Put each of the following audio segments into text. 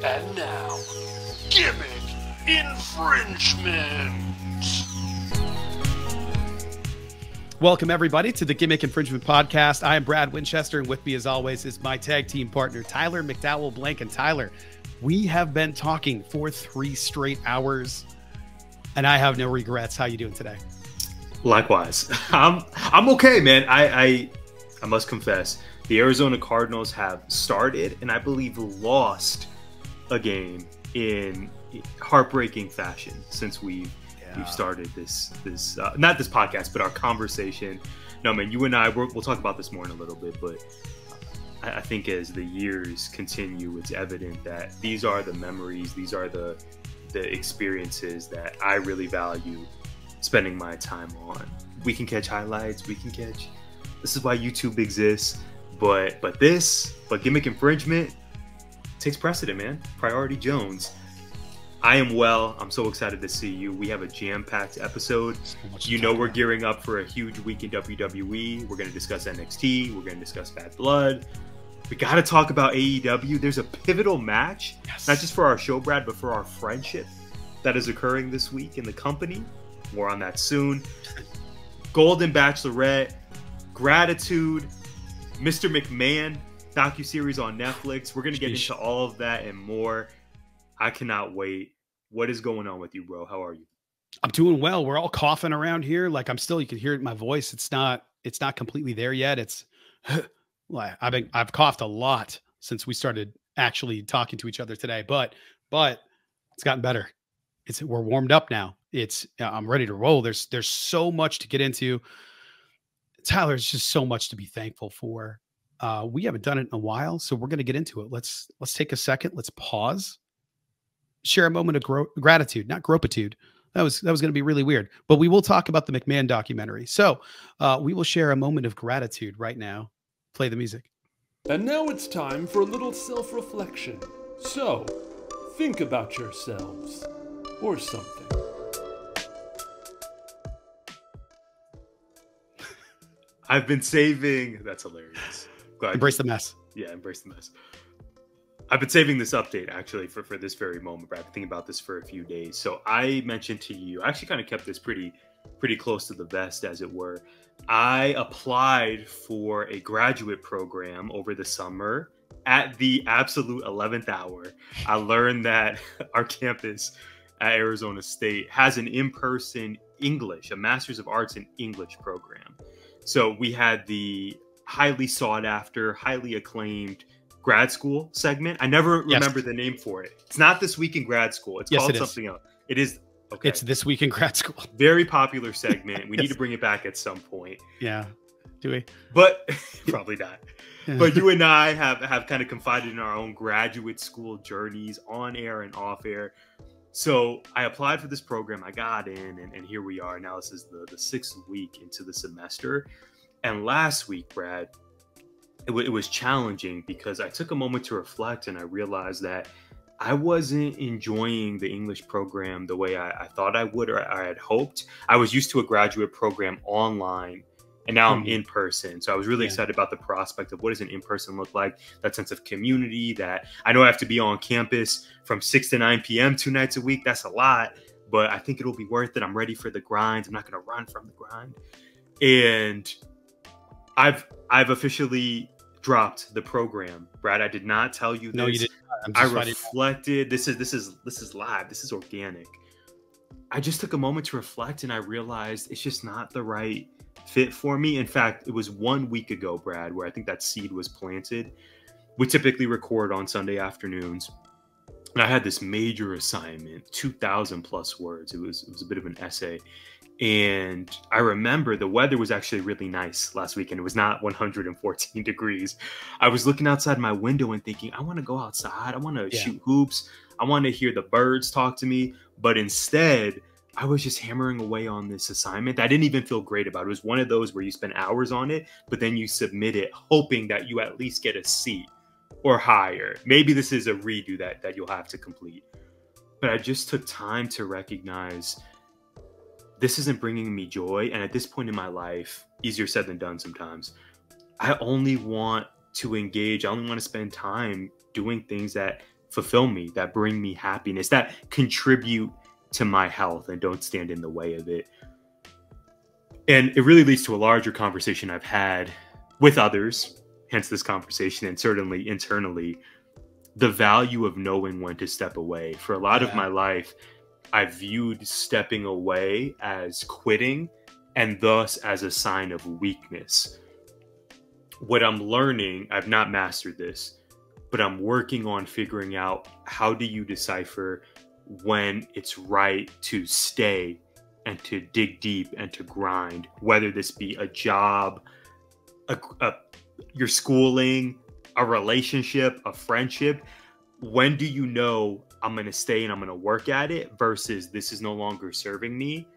And now, Gimmick Infringement. Welcome, everybody, to the Gimmick Infringement Podcast. I am Brad Winchester, and with me, as always, is my tag team partner, Tyler McDowell Blank. And Tyler, we have been talking for 3 straight hours, and I have no regrets. How you doing today? Likewise. I'm okay, man. I must confess, the Arizona Cardinals have started and I believe lost a game in heartbreaking fashion since we've started this not this podcast, but our conversation. No, man, you and I, we'll talk about this more in a little bit, but I think as the years continue, it's evident that these are the memories, these are the experiences that I really value spending my time on. We can catch highlights, this is why YouTube exists, but Gimmick Infringement takes precedent, man. Priority Jones. I am well. I'm so excited to see you. We have a jam-packed episode. You know we're gearing up for a huge week in WWE. We're going to discuss NXT. We're going to discuss Bad Blood. We got to talk about AEW. There's a pivotal match, not just for our show, Brad, but for our friendship that is occurring this week in the company. More on that soon. Golden Bachelorette, Gratitude, Mr. McMahon, docuseries on Netflix. We're going to get into all of that and more. I cannot wait. What is going on with you, bro? How are you? I'm doing well. We're all coughing around here. Like you can hear it in my voice. It's not completely there yet. It's I've coughed a lot since we started actually talking to each other today, but it's gotten better. We're warmed up now. I'm ready to roll. There's so much to get into. Tyler, it's just so much to be thankful for. We haven't done it in a while, so we're going to get into it. Let's take a second. Let's pause. Share a moment of gratitude, not gropitude. That was going to be really weird, but we will talk about the McMahon documentary. So we will share a moment of gratitude right now. Play the music. And now it's time for a little self-reflection. So, think about yourselves or something. I've been saving. That's hilarious. Embrace the mess. Yeah, embrace the mess. I've been saving this update actually for this very moment, but I've been thinking about this for a few days. So I mentioned to you, I actually kind of kept this pretty close to the vest, as it were. I applied for a graduate program over the summer at the absolute 11th hour. I learned that our campus at Arizona State has an in-person English, a Master's of Arts in English program. So we had the highly sought after, highly acclaimed grad school segment. I never remember the name for it. It's not This Week in Grad School. It's called something else. It is. Okay. It's This Week in Grad School. Very popular segment. We need to bring it back at some point. Yeah. Do we? But probably not. But you and I have kind of confided in our own graduate school journeys on air and off air. So I applied for this program. I got in, and here we are. Now this is the 6th week into the semester. And last week, Brad, it was challenging because I took a moment to reflect and I realized that I wasn't enjoying the English program the way I thought I would, or I had hoped. I was used to a graduate program online, and now I'm in person. So I was really excited about the prospect of what does an in-person look like, that sense of community, that I know I have to be on campus from 6 to 9 p.m. 2 nights a week. That's a lot, but I think it'll be worth it. I'm ready for the grind. I'm not going to run from the grind. And I've officially dropped the program, Brad. I did not tell you this. No, you didn't. I reflected. This is live. This is organic. I just took a moment to reflect, and I realized it's just not the right fit for me. In fact, it was 1 week ago, Brad, where I think that seed was planted. We typically record on Sunday afternoons, and I had this major assignment, 2,000 plus words. It was a bit of an essay. And I remember the weather was actually really nice last weekend. It was not 114 degrees. I was looking outside my window and thinking, I want to go outside. I want to shoot hoops. I want to hear the birds talk to me. But instead, I was just hammering away on this assignment that I didn't even feel great about. It was one of those where you spend hours on it, but then you submit it hoping that you at least get a C or higher. Maybe this is a redo that you'll have to complete. But I just took time to recognize this isn't bringing me joy. And at this point in my life, easier said than done sometimes, I only want to engage. I only want to spend time doing things that fulfill me, that bring me happiness, that contribute to my health and don't stand in the way of it. And it really leads to a larger conversation I've had with others, hence this conversation, and certainly internally, the value of knowing when to step away. For a lot of my life, I viewed stepping away as quitting and thus as a sign of weakness. What I'm learning, I've not mastered this, but I'm working on figuring out how do you decipher when it's right to stay and to dig deep and to grind, whether this be a job, your schooling, a relationship, a friendship. When do you know I'm going to stay and I'm going to work at it versus this is no longer serving me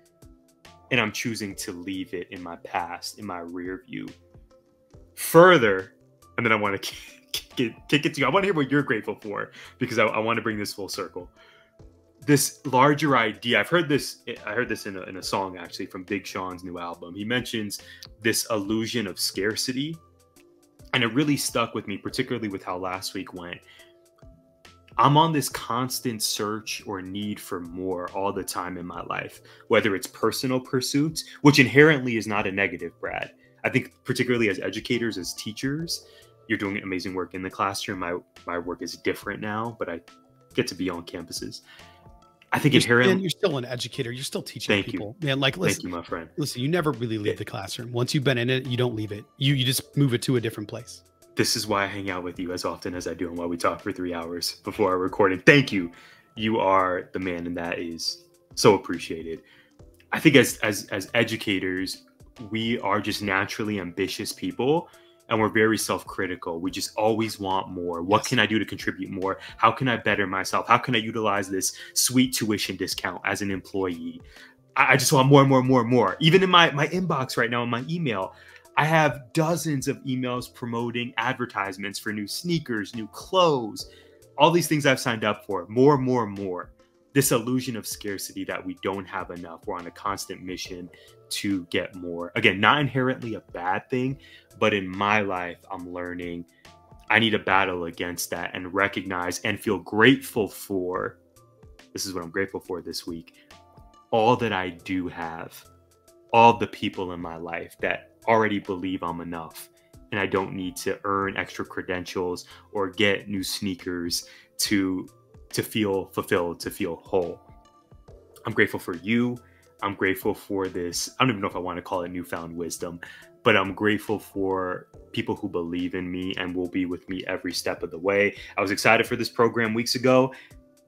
and I'm choosing to leave it in my past, in my rear view? Further, and then I want to kick it to you. I want to hear what you're grateful for, because I want to bring this full circle. This larger idea, I heard this in a song actually from Big Sean's new album. He mentions this illusion of scarcity, and it really stuck with me, particularly with how last week went. I'm on this constant search or need for more all the time in my life, whether it's personal pursuits, which inherently is not a negative, Brad. I think particularly as educators, as teachers, you're doing amazing work in the classroom. My work is different now, but I get to be on campuses. I think inherently, you're still an educator. You're still teaching people. Man, like, listen, thank you, my friend. Listen, you never really leave the classroom. Once you've been in it, you don't leave it. You just move it to a different place. This is why I hang out with you as often as I do and why we talk for 3 hours before our recording. Thank you. You are the man, and that is so appreciated. I think as educators, we are just naturally ambitious people, and we're very self-critical. We just always want more. What can I do to contribute more? How can I better myself? How can I utilize this sweet tuition discount as an employee? I just want more and more and more and more. Even in my inbox right now, in my email, I have dozens of emails promoting advertisements for new sneakers, new clothes, all these things I've signed up for. More, more, more. This illusion of scarcity that we don't have enough. We're on a constant mission to get more. Again, not inherently a bad thing, but in my life, I'm learning I need to battle against that and recognize and feel grateful for. This is what I'm grateful for this week. All that I do have, all the people in my life that already believe I'm enough, and I don't need to earn extra credentials or get new sneakers to feel fulfilled, to feel whole. I'm grateful for you. I'm grateful for this. I don't even know if I want to call it newfound wisdom, but I'm grateful for people who believe in me and will be with me every step of the way. I was excited for this program weeks ago,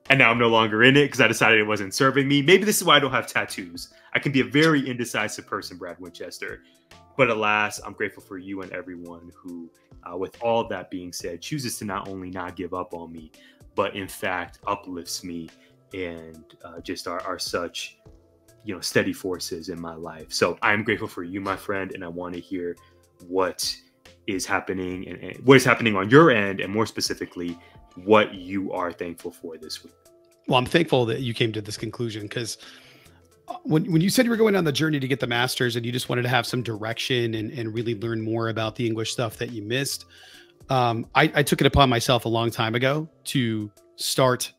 and now I'm no longer in it because I decided it wasn't serving me. Maybe this is why I don't have tattoos. I can be a very indecisive person, Brad Winchester. But alas, I'm grateful for you and everyone who, with all of that being said, chooses to not only not give up on me, but in fact uplifts me and just are such, steady forces in my life. So I'm grateful for you, my friend, and I want to hear what is happening and what is happening on your end, and more specifically, what you are thankful for this week. Well, I'm thankful that you came to this conclusion, because when you said you were going on the journey to get the master's and you just wanted to have some direction and really learn more about the English stuff that you missed, I took it upon myself a long time ago to start.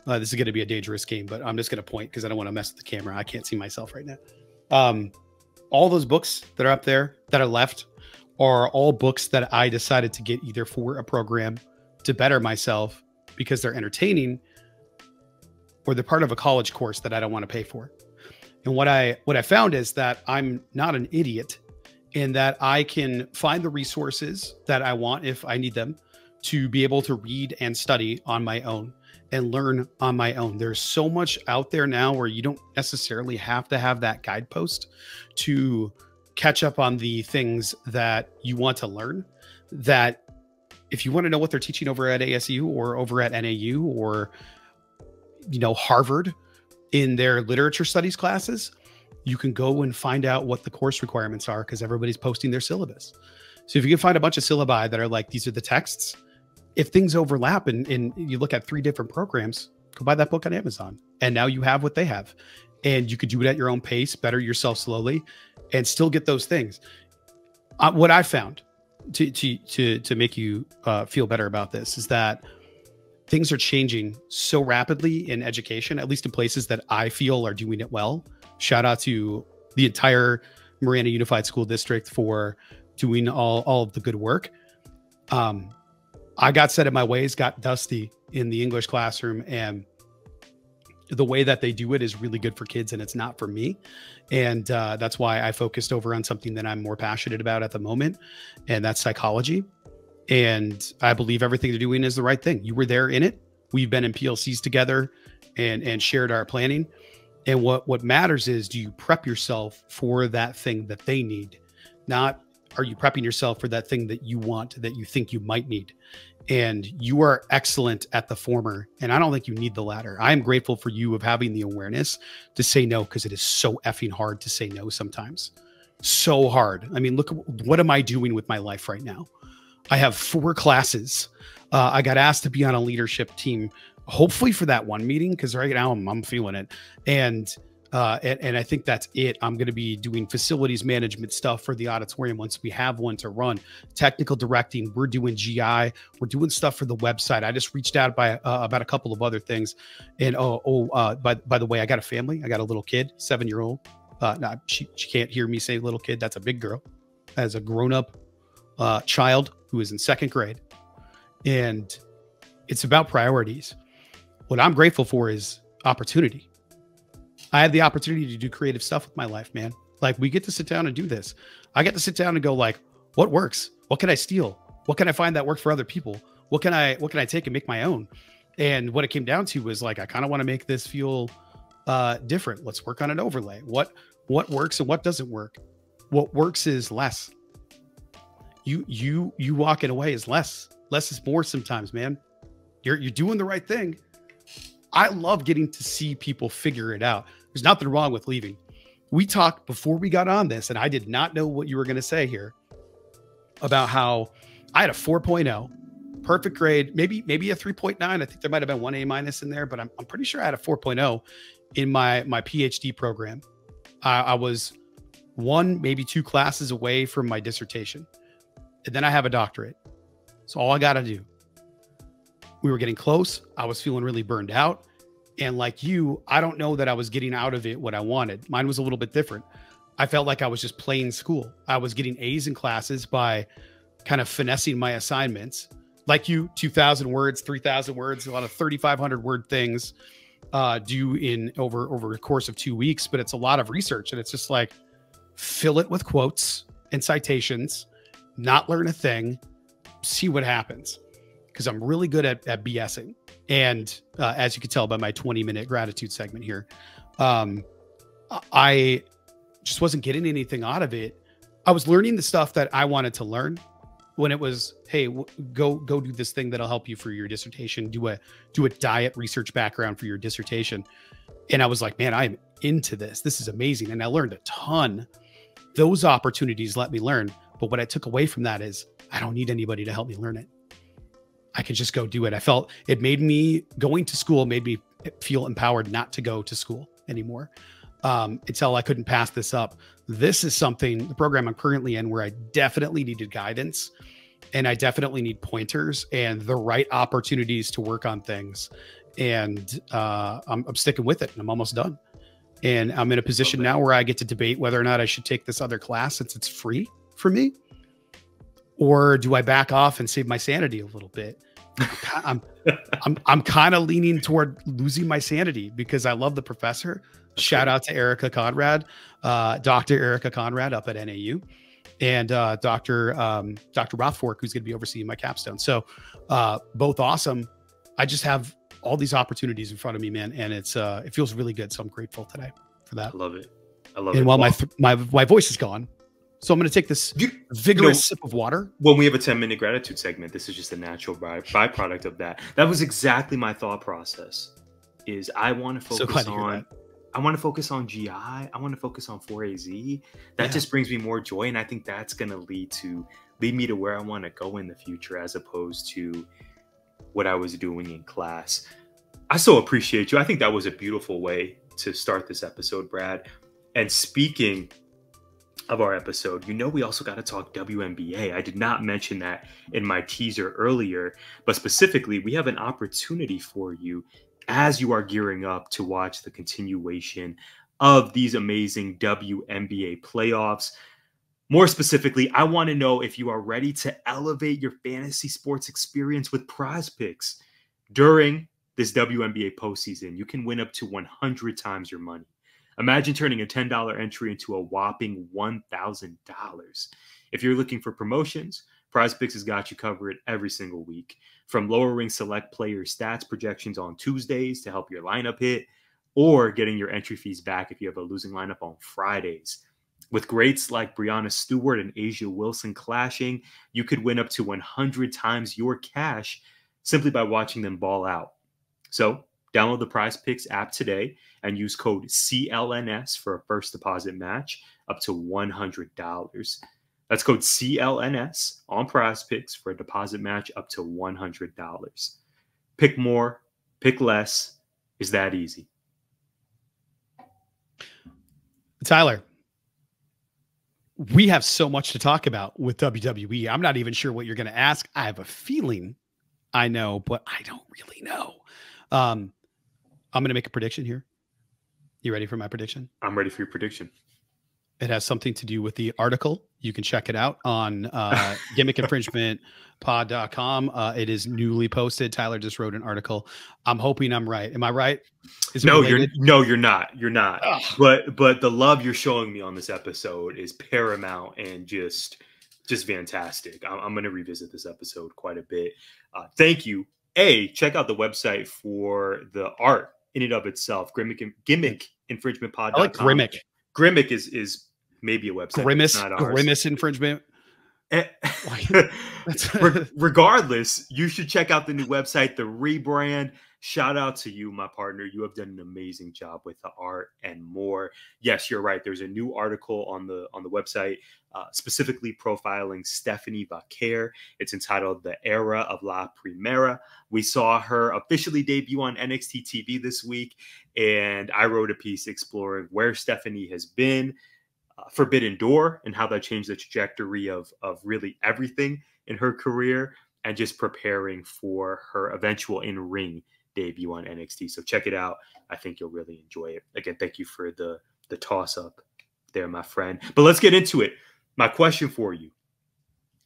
This is going to be a dangerous game, but I'm just going to point because I don't want to mess with the camera. I can't see myself right now. All those books that are up there that are left are all books that I decided to get either for a program to better myself because they're entertaining, or they're part of a college course that I don't want to pay for. And what I found is that I'm not an idiot, in that I can find the resources that I want if I need them to be able to read and study on my own and learn on my own. There's so much out there now where you don't necessarily have to have that guidepost to catch up on the things that you want to learn. That if you want to know what they're teaching over at ASU or over at NAU or, Harvard in their literature studies classes, you can go and find out what the course requirements are, because everybody's posting their syllabus. So if you can find a bunch of syllabi that are like, these are the texts, if things overlap and you look at 3 different programs, go buy that book on Amazon. And now you have what they have, and you could do it at your own pace, better yourself slowly, and still get those things. What I found to make you feel better about this is that things are changing so rapidly in education, at least in places that I feel are doing it well. Shout out to the entire Marana Unified School District for doing all of the good work. I got set in my ways, got dusty in the English classroom, and the way that they do it is really good for kids, and it's not for me. And that's why I focused over on something that I'm more passionate about at the moment, and that's psychology. And I believe everything they're doing is the right thing. You were there in it. We've been in PLCs together and shared our planning. And what matters is, do you prep yourself for that thing that they need? Not, are you prepping yourself for that thing that you want, that you think you might need? And you are excellent at the former. And I don't think you need the latter. I am grateful for you of having the awareness to say no, because it is so effing hard to say no sometimes. So hard. I mean, look, what am I doing with my life right now? I have 4 classes. I got asked to be on a leadership team, hopefully for that one meeting, because right now I'm feeling it. And I think that's it. I'm going to be doing facilities management stuff for the auditorium once we have one to run. Technical directing. We're doing GI. We're doing stuff for the website. I just reached out about a couple of other things. And by the way, I got a family. I got a little kid, 7-year-old. She can't hear me say little kid. That's a big girl. As a grown-up child who is in 2nd grade. And it's about priorities. What I'm grateful for is opportunity. I had the opportunity to do creative stuff with my life, man. Like, we get to sit down and do this. I get to sit down and go, like, what works? What can I steal? What can I find that works for other people? What can I take and make my own? And what it came down to was, like, I kind of want to make this feel different. Let's work on an overlay. What works and what doesn't work? What works is less. You walking away is less. Less is more sometimes, man. You're doing the right thing. I love getting to see people figure it out. There's nothing wrong with leaving. We talked before we got on this, and I did not know what you were going to say here about how I had a 4.0, perfect grade, maybe a 3.9. I think there might have been 1 A- in there, but I'm pretty sure I had a 4.0 in my PhD program. I was 1, maybe 2 classes away from my dissertation. And then I have a doctorate. So all I got to do. We were getting close. I was feeling really burned out. And like you, I don't know that I was getting out of it what I wanted. Mine was a little bit different. I felt like I was just playing school. I was getting A's in classes by kind of finessing my assignments. Like you, 2,000 words, 3,000 words, a lot of 3,500 word things due in over a course of 2 weeks. But it's a lot of research. And it's just like, fill it with quotes and citations, not learn a thing, see what happens. Because I'm really good at BSing. And as you can tell by my 20-minute gratitude segment here, I just wasn't getting anything out of it. I was learning the stuff that I wanted to learn when it was, hey, go do this thing that'll help you for your dissertation. Do a diet research background for your dissertation. And I was like, man, I'm into this. This is amazing. And I learned a ton. Those opportunities let me learn. But what I took away from that is I don't need anybody to help me learn it. I could just go do it. I felt it made me going to school made me feel empowered not to go to school anymore until I couldn't pass this up. This is something, the program I'm currently in, where I definitely needed guidance and I definitely need pointers and the right opportunities to work on things. And I'm sticking with it and I'm almost done. And I'm in a position now where I get to debate whether or not I should take this other class since it's free for me. Or do I back off and save my sanity a little bit? I'm kind of leaning toward losing my sanity because I love the professor. Shout out to Erica Conrad, Dr. Erica Conrad up at NAU, and Dr. Rothfork, who's going to be overseeing my capstone. So both awesome. I just have all these opportunities in front of me, man, and it feels really good. So I'm grateful today for that. I love it. I love it. And while my voice is gone. So I'm going to take this vigorous sip of water. When we have a 10-minute gratitude segment, this is just a natural byproduct of that. That was exactly my thought process. Is I want to focus on GI. I want to focus on 4AZ. That just brings me more joy, and I think that's going to lead me to where I want to go in the future, as opposed to what I was doing in class. I so appreciate you. I think that was a beautiful way to start this episode, Brad. And speaking of our episode, you know we also got to talk WNBA. I did not mention that in my teaser earlier, but specifically, we have an opportunity for you as you are gearing up to watch the continuation of these amazing WNBA playoffs. More specifically, I want to know if you are ready to elevate your fantasy sports experience with Prize Picks. During this WNBA postseason, you can win up to 100 times your money. Imagine turning a $10 entry into a whopping $1,000. If you're looking for promotions, Prize Picks has got you covered every single week. From lowering select player stats projections on Tuesdays to help your lineup hit, or getting your entry fees back if you have a losing lineup on Fridays. With greats like Brianna Stewart and Asia Wilson clashing, you could win up to 100 times your cash simply by watching them ball out. So download the Prize Picks app today and use code CLNS for a first deposit match up to $100. That's code CLNS on Prize Picks for a deposit match up to $100. Pick more, pick less. Is that easy? Tyler, we have so much to talk about with WWE. I'm not even sure what you're going to ask. I have a feeling I know, but I don't really know. I'm going to make a prediction here. You ready for my prediction? I'm ready for your prediction. It has something to do with the article. You can check it out on gimmickinfringementpod.com. It is newly posted. Tyler just wrote an article. I'm hoping I'm right. Am I right? You're not. You're not. Ugh. But the love you're showing me on this episode is paramount and just fantastic. I'm going to revisit this episode quite a bit. Thank you. Check out the website for the art in and of itself. Gimmickinfringementpod.com. I like Grimmick. Grimmick is maybe a website. Grimace infringement. Regardless, you should check out the new website, the rebrand. Shout out to you, my partner. You have done an amazing job with the art and more. Yes, you're right. There's a new article on the website specifically profiling Stephanie Vacquer. It's entitled "The Era of La Primera." We saw her officially debut on NXT TV this week, and I wrote a piece exploring where Stephanie has been, Forbidden Door, and how that changed the trajectory of really everything in her career, and just preparing for her eventual in-ring debut on NXT. So check it out. I think you'll really enjoy it. Again, thank you for the toss-up there, my friend. But let's get into it. My question for you,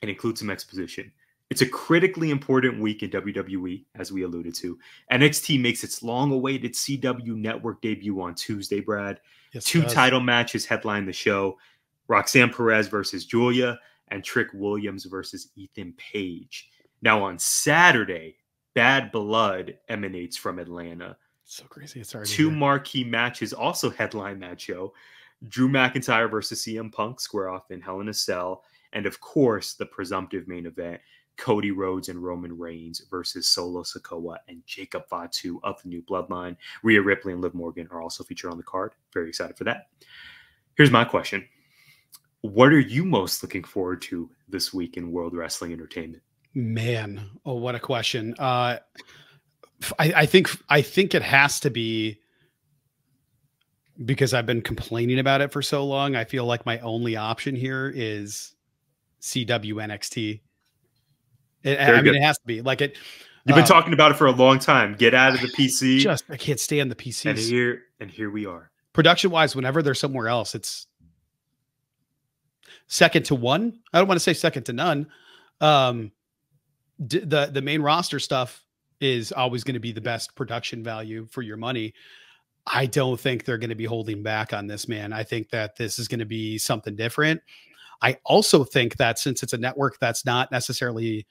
it includes some exposition. It's a critically important week in WWE, as we alluded to. NXT makes its long-awaited CW Network debut on Tuesday, Brad. Yes, 2 title matches headline the show. Roxanne Perez versus Giulia and Trick Williams versus Ethan Page. Now on Saturday, Bad Blood emanates from Atlanta. So crazy. It's already 2 marquee matches also headline that show. Drew McIntyre versus CM Punk square off in Hell in a Cell. And of course, the presumptive main event, Cody Rhodes and Roman Reigns versus Solo Sikoa and Jacob Fatu of the New Bloodline. Rhea Ripley and Liv Morgan are also featured on the card. Very excited for that. Here's my question. What are you most looking forward to this week in World Wrestling Entertainment? Man, oh, what a question. I think it has to be, because I've been complaining about it for so long. I feel like my only option here is CW NXT. It has to be like it. You've been talking about it for a long time. Get out of the PC. I can't stand the PCs. And here we are. Production wise, whenever they're somewhere else, it's second to one. I don't want to say second to none. The main roster stuff is always going to be the best production value for your money. I don't think they're going to be holding back on this, man. I think that this is going to be something different. I also think that since it's a network that's not necessarily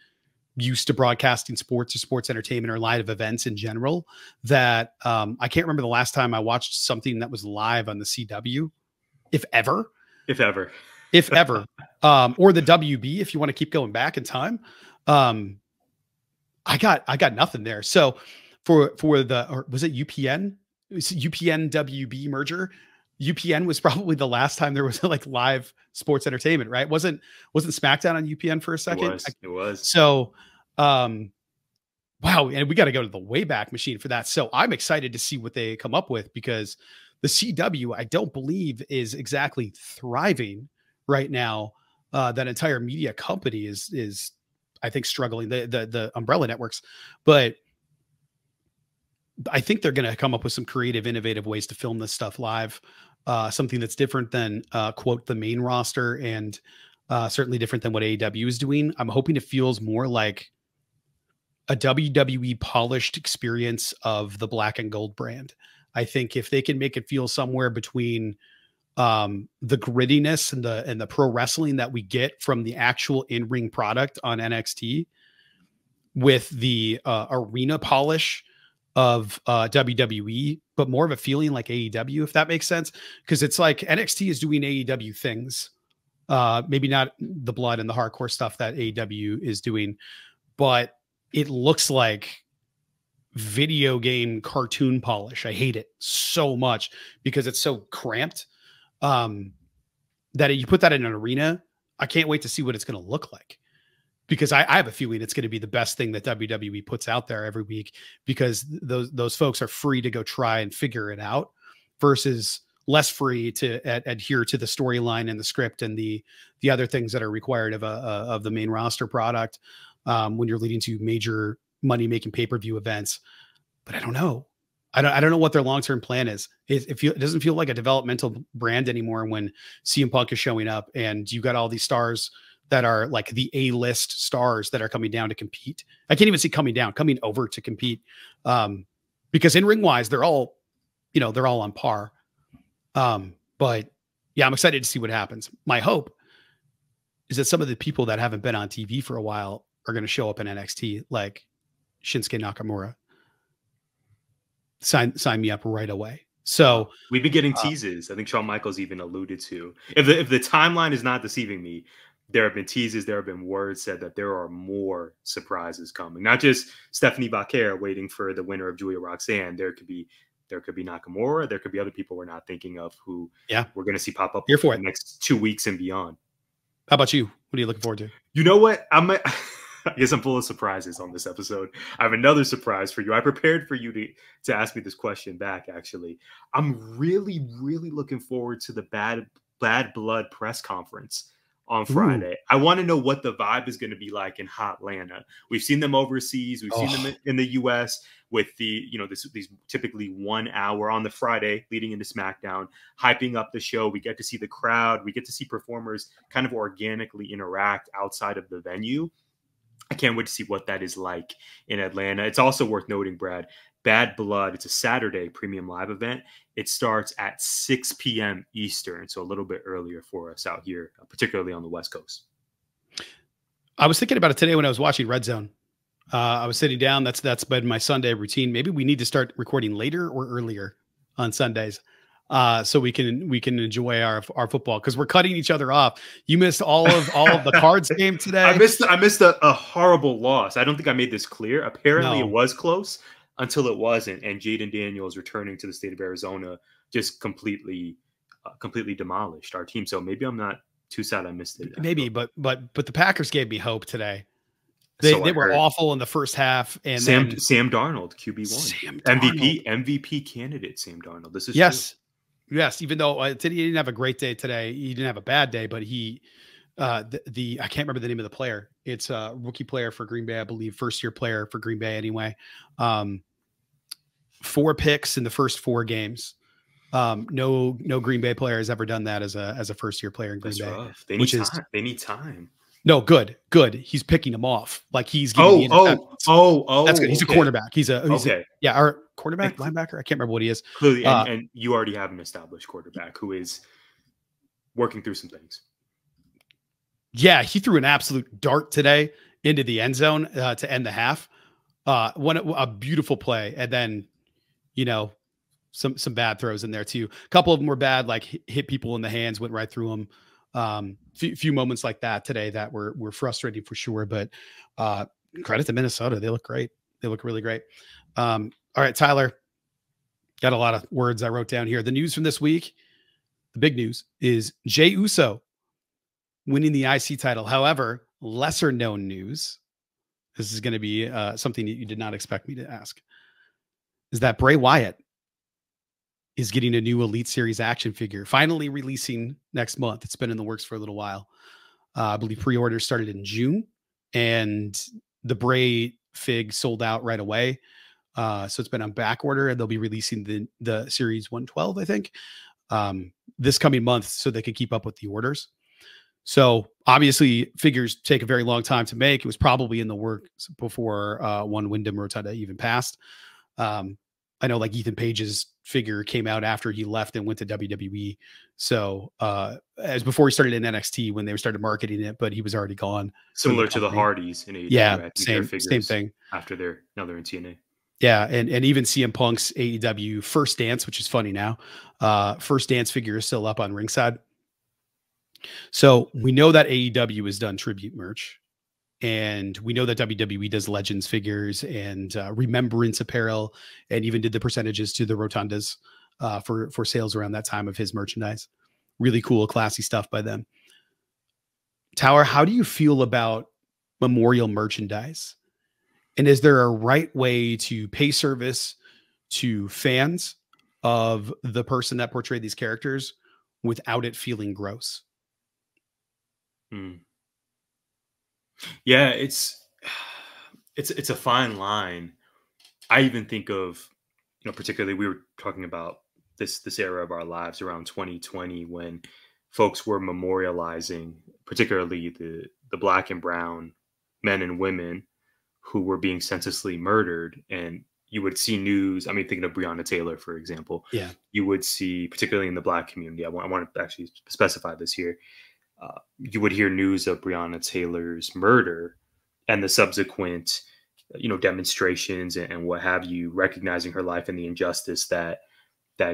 used to broadcasting sports or sports entertainment or live events in general, that I can't remember the last time I watched something that was live on the CW, if ever, or the WB, if you want to keep going back in time. I got nothing there. So for the, or was it UPN? It was UPN WB merger. UPN was probably the last time there was like live sports entertainment, right? Wasn't SmackDown on UPN for a second? It was. So, wow. And we got to go to the Wayback Machine for that. So I'm excited to see what they come up with, because the CW, I don't believe, is exactly thriving right now. That entire media company is I think struggling, the umbrella networks, but I think they're going to come up with some creative, innovative ways to film this stuff live. Something that's different than quote the main roster, and certainly different than what AEW is doing. I'm hoping it feels more like a WWE polished experience of the black and gold brand. I think if they can make it feel somewhere between the grittiness and the pro wrestling that we get from the actual in-ring product on NXT with the arena polish of WWE, but more of a feeling like AEW, if that makes sense. Because it's like NXT is doing AEW things, maybe not the blood and the hardcore stuff that AEW is doing, but it looks like video game cartoon polish. I hate it so much because it's so cramped, that you put that in an arena. I can't wait to see what it's going to look like, because I have a feeling it's going to be the best thing that WWE puts out there every week, because those folks are free to go try and figure it out versus less free to adhere to the storyline and the script and the other things that are required of the main roster product when you're leading to major money-making pay-per-view events. But I don't know. I don't know what their long-term plan is. It doesn't feel like a developmental brand anymore when CM Punk is showing up and you got all these stars that are like the A-list stars that are coming down to compete. I can't even see coming over to compete. Because in ring wise, they're all on par. But yeah, I'm excited to see what happens. My hope is that some of the people that haven't been on TV for a while are going to show up in NXT, like Shinsuke Nakamura. Sign me up right away. So we've been getting teases. I think Shawn Michaels even alluded to, if the timeline is not deceiving me, there have been teases, there have been words said that there are more surprises coming. Not just Stephanie Vacquer waiting for the winner of Giulia Roxanne. There could be Nakamura. There could be other people we're not thinking of who we're going to see pop up here for the next 2 weeks and beyond. How about you? What are you looking forward to? You know what? I guess I'm full of surprises on this episode. I have another surprise for you. I prepared for you to ask me this question back, actually. I'm really, really looking forward to the Bad Blood press conference on Friday. Ooh. I want to know what the vibe is going to be like in Hotlanta. We've seen them overseas. We've seen them in the U.S. with these typically 1 hour on the Friday leading into SmackDown, hyping up the show. We get to see the crowd. We get to see performers kind of organically interact outside of the venue. I can't wait to see what that is like in Atlanta. It's also worth noting, Brad, Bad Blood, it's a Saturday premium live event. It starts at 6 p.m. Eastern, so a little bit earlier for us out here, particularly on the West Coast. I was thinking about it today when I was watching Red Zone. I was sitting down. That's been my Sunday routine. Maybe we need to start recording later or earlier on Sundays, so we can enjoy our football, because we're cutting each other off. You missed all of the Cards game today. I missed a horrible loss. I don't think I made this clear. Apparently it was close until it wasn't, and Jaden Daniels returning to the state of Arizona just completely demolished our team. So maybe I'm not too sad I missed it. Maybe, but the Packers gave me hope today. They were awful in the first half, and Sam Darnold, QB1, MVP candidate. Sam Darnold. This is true. Yes, even though he didn't have a great day today, he didn't have a bad day, but he, I can't remember the name of the player. It's a rookie player for Green Bay, I believe, first-year player for Green Bay anyway. 4 picks in the first 4 games. No Green Bay player has ever done that as a first-year player in Green Bay. Rough. They need time. No, good. He's picking them off. Like he's giving that's good. He's a cornerback. He's a our quarterback, linebacker. I can't remember what he is. Clearly, and you already have an established quarterback who is working through some things. Yeah, he threw an absolute dart today into the end zone to end the half. A beautiful play, and then some bad throws in there too. A couple of them were bad, like hit people in the hands, went right through them. Few moments like that today that were frustrating for sure, but credit to Minnesota. They look great. They look really great. All right, Tyler, got a lot of words I wrote down here. The news from this week, the big news is Jey Uso winning the IC title. However, lesser known news, this is going to be something that you did not expect me to ask, is that Bray Wyatt is getting a new Elite Series action figure, finally releasing next month. It's been in the works for a little while. I believe pre-orders started in June, and the Bray fig sold out right away. So it's been on back order, and they'll be releasing the Series 112, I think, this coming month, so they can keep up with the orders. So obviously figures take a very long time to make. It was probably in the works before one Wyndham Rotunda even passed. I know like Ethan Page's figure came out after he left and went to WWE. So as before he started in NXT when they started marketing it, but he was already gone. Similar to the Hardys in AEW. Yeah, same thing. After now they're in TNA. Yeah, and even CM Punk's AEW First Dance, which is funny now. First Dance figure is still up on Ringside. So we know that AEW has done tribute merch, and we know that WWE does Legends figures and Remembrance apparel, and even did the percentages to the Rotundas for sales around that time of his merchandise. Really cool, classy stuff by them. Tower, how do you feel about Memorial merchandise? And is there a right way to pay service to fans of the person that portrayed these characters without it feeling gross? Yeah, it's a fine line. I even think of, particularly we were talking about this era of our lives around 2020 when folks were memorializing, particularly the black and brown men and women who were being senselessly murdered. And you would see news. I mean, thinking of Breonna Taylor, for example. Yeah. You would see, particularly in the black community, I want to actually specify this here. You would hear news of Breonna Taylor's murder and the subsequent, demonstrations and what have you, recognizing her life and the injustice that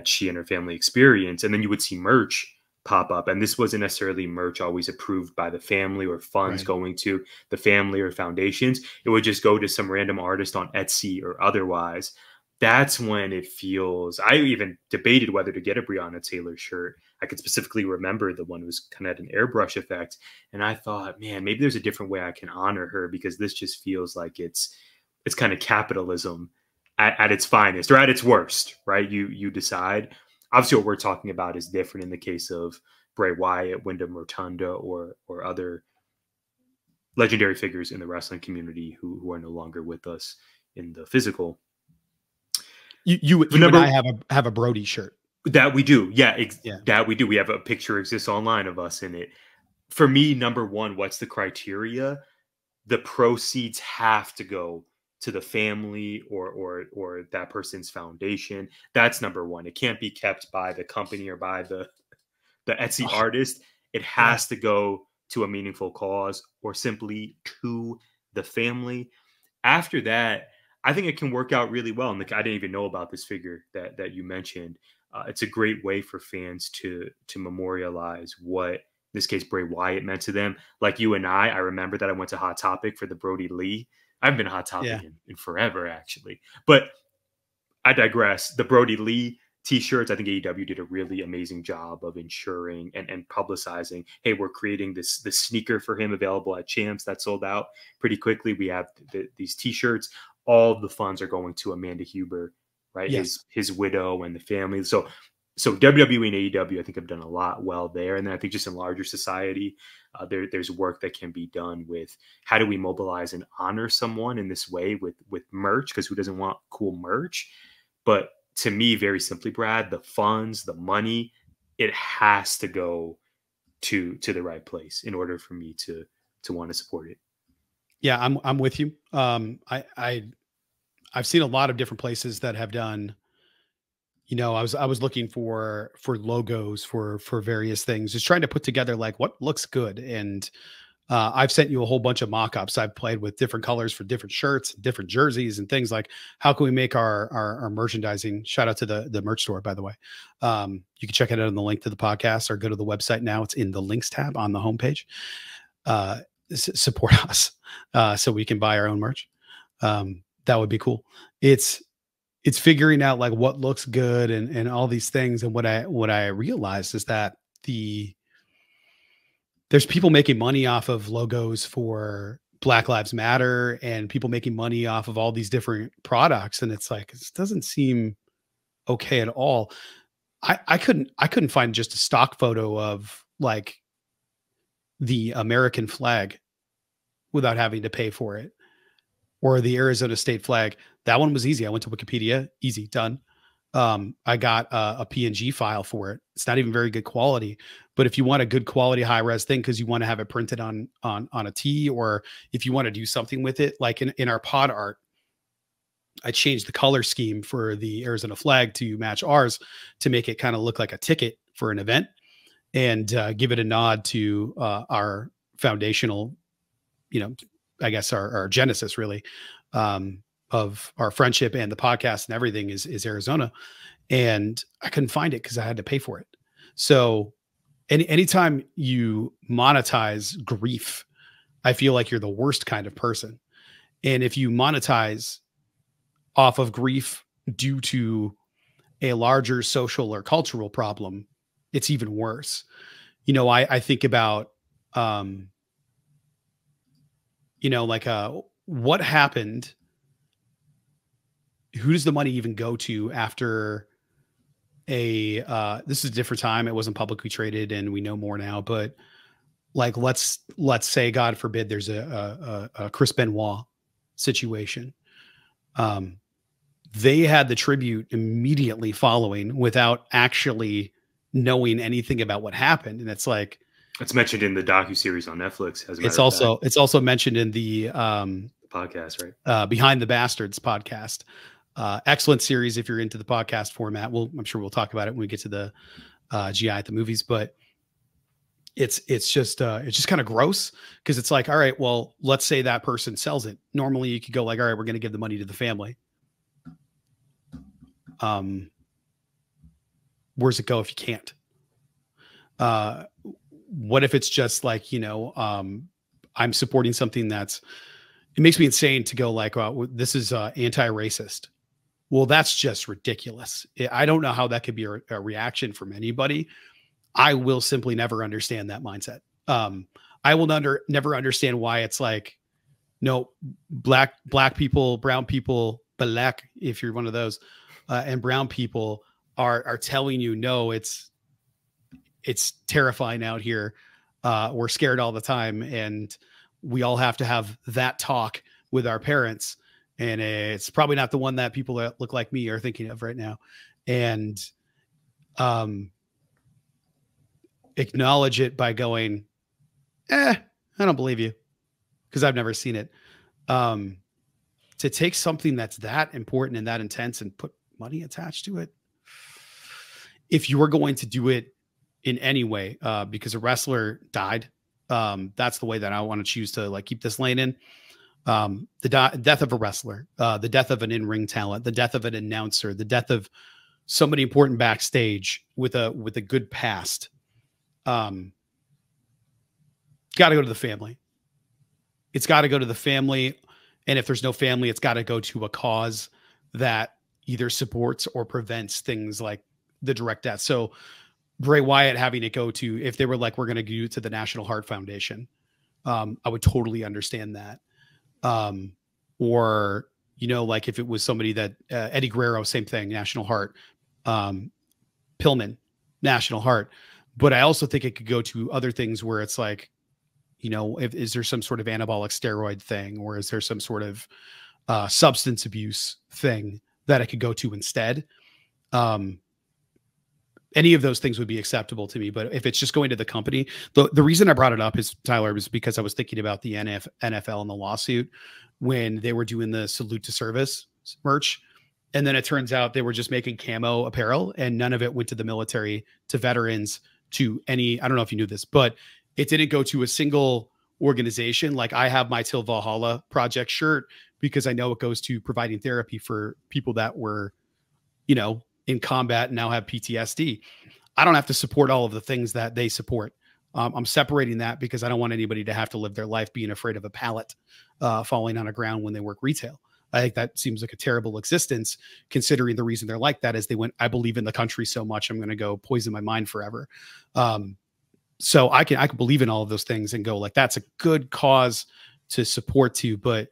she and her family experienced. And then you would see merch pop up. And this wasn't necessarily merch always approved by the family or funds going to the family or foundations. It would just go to some random artist on Etsy or otherwise. That's when it feels, I even debated whether to get a Breonna Taylor shirt. I could specifically remember the one was kind of had an airbrush effect. And I thought, man, maybe there's a different way I can honor her, because this just feels like it's kind of capitalism at its finest or at its worst, right? You decide. Obviously what we're talking about is different in the case of Bray Wyatt, Wyndham Rotunda, or other legendary figures in the wrestling community who are no longer with us in the physical. You and I have a Brody shirt. That we do. Yeah, that we do. We have a picture exists online of us in it. For me, number one, what's the criteria? The proceeds have to go to the family or that person's foundation. That's number one. It can't be kept by the company or by the Etsy artist. It has to go to a meaningful cause or simply to the family. After that, I think it can work out really well. And I didn't even know about this figure that you mentioned. It's a great way for fans to memorialize what, in this case, Bray Wyatt meant to them. Like you and I remember that I went to Hot Topic for the Brody Lee. I've been Hot Topic in forever, actually. But I digress. The Brody Lee t-shirts, I think AEW did a really amazing job of ensuring and publicizing, hey, we're creating this sneaker for him available at Champs that sold out pretty quickly. We have these t-shirts. All of the funds are going to Amanda Huber, right? Yes. His widow and the family. So WWE and AEW, I think, have done a lot well there. And then I think just in larger society, there's work that can be done with how do we mobilize and honor someone in this way with merch, because who doesn't want cool merch? But to me, very simply, Brad, the funds, the money, it has to go to the right place in order for me to want to support it. Yeah, I'm with you. I've seen a lot of different places that have done, I was looking for logos for various things, just trying to put together like what looks good. And I've sent you a whole bunch of mock-ups. I've played with different colors for different shirts, different jerseys, and things like how can we make our merchandising. Shout out to the merch store, by the way. You can check it out on the link to the podcast or go to the website now. It's in the links tab on the homepage. Support us so we can buy our own merch. That would be cool. It's figuring out like what looks good and all these things. And what I realized is that there's people making money off of logos for Black Lives Matter and people making money off of all these different products. And it's like, it doesn't seem okay at all. I couldn't find just a stock photo of like the American flag without having to pay for it, or the Arizona state flag. That one was easy. I went to Wikipedia, easy, done. I got a PNG file for it. It's not even very good quality, but if you want a good quality high res thing, because you want to have it printed on a tee, or if you want to do something with it, like in our pod art, I changed the color scheme for the Arizona flag to match ours to make it kind of look like a ticket for an event, and give it a nod to our foundational, I guess our genesis really, of our friendship and the podcast and everything is Arizona. And I couldn't find it because I had to pay for it. So anytime you monetize grief, I feel like you're the worst kind of person. And if you monetize off of grief due to a larger social or cultural problem, it's even worse. I think about, what happened? Who does the money even go to after this is a different time. It wasn't publicly traded and we know more now, but like, let's say, God forbid, there's a Chris Benoit situation. They had the tribute immediately following without actually knowing anything about what happened. And it's like, it's mentioned in the docuseries on Netflix. It's also mentioned in the podcast, right? Behind the Bastards podcast. Excellent series if you're into the podcast format. I'm sure we'll talk about it when we get to the GI at the movies, but it's just kind of gross, because it's like, all right, well, let's say that person sells it. Normally you could go like, all right, we're going to give the money to the family. Where's it go if you can't? What if it's just like, I'm supporting something it makes me insane to go like, well, this is anti-racist. Well, that's just ridiculous. I don't know how that could be a reaction from anybody. I will simply never understand that mindset. I will never understand why it's like, no, black people, brown people, black, if you're one of those, and brown people are telling you, no, it's terrifying out here. We're scared all the time, and we all have to have that talk with our parents. And it's probably not the one that people that look like me are thinking of right now. And acknowledge it by going, I don't believe you, because I've never seen it. To take something that's that important and that intense and put money attached to it, if you were going to do it in any way, because a wrestler died, that's the way that I want to choose to like keep this lane in. The death of a wrestler, the death of an in-ring talent, the death of an announcer, the death of somebody important backstage with a good past, got to go to the family. It's got to go to the family. And if there's no family, it's got to go to a cause that either supports or prevents things like the direct death. So Bray Wyatt having it go to, if they were like, we're going to go to the National Heart Foundation, I would totally understand that. Or, like if it was somebody that Eddie Guerrero, same thing, National Heart, Pillman, National Heart. But I also think it could go to other things where it's like, is there some sort of anabolic steroid thing, or is there some sort of substance abuse thing that I could go to instead? Any of those things would be acceptable to me. But if it's just going to the company, the reason I brought it up is, Tyler, was because I was thinking about the NFL and the lawsuit when they were doing the salute to service merch. And then it turns out they were just making camo apparel, and none of it went to the military, to veterans, to any, I don't know if you knew this, but it didn't go to a single organization. Like I have my Till Valhalla project shirt because I know it goes to providing therapy for people that were, in combat and now have PTSD. I don't have to support all of the things that they support. I'm separating that because I don't want anybody to have to live their life being afraid of a pallet falling on the ground when they work retail. I think that seems like a terrible existence, considering the reason they're like that is they went, I believe in the country so much, I'm going to go poison my mind forever. So I can believe in all of those things and go like, that's a good cause to support too, but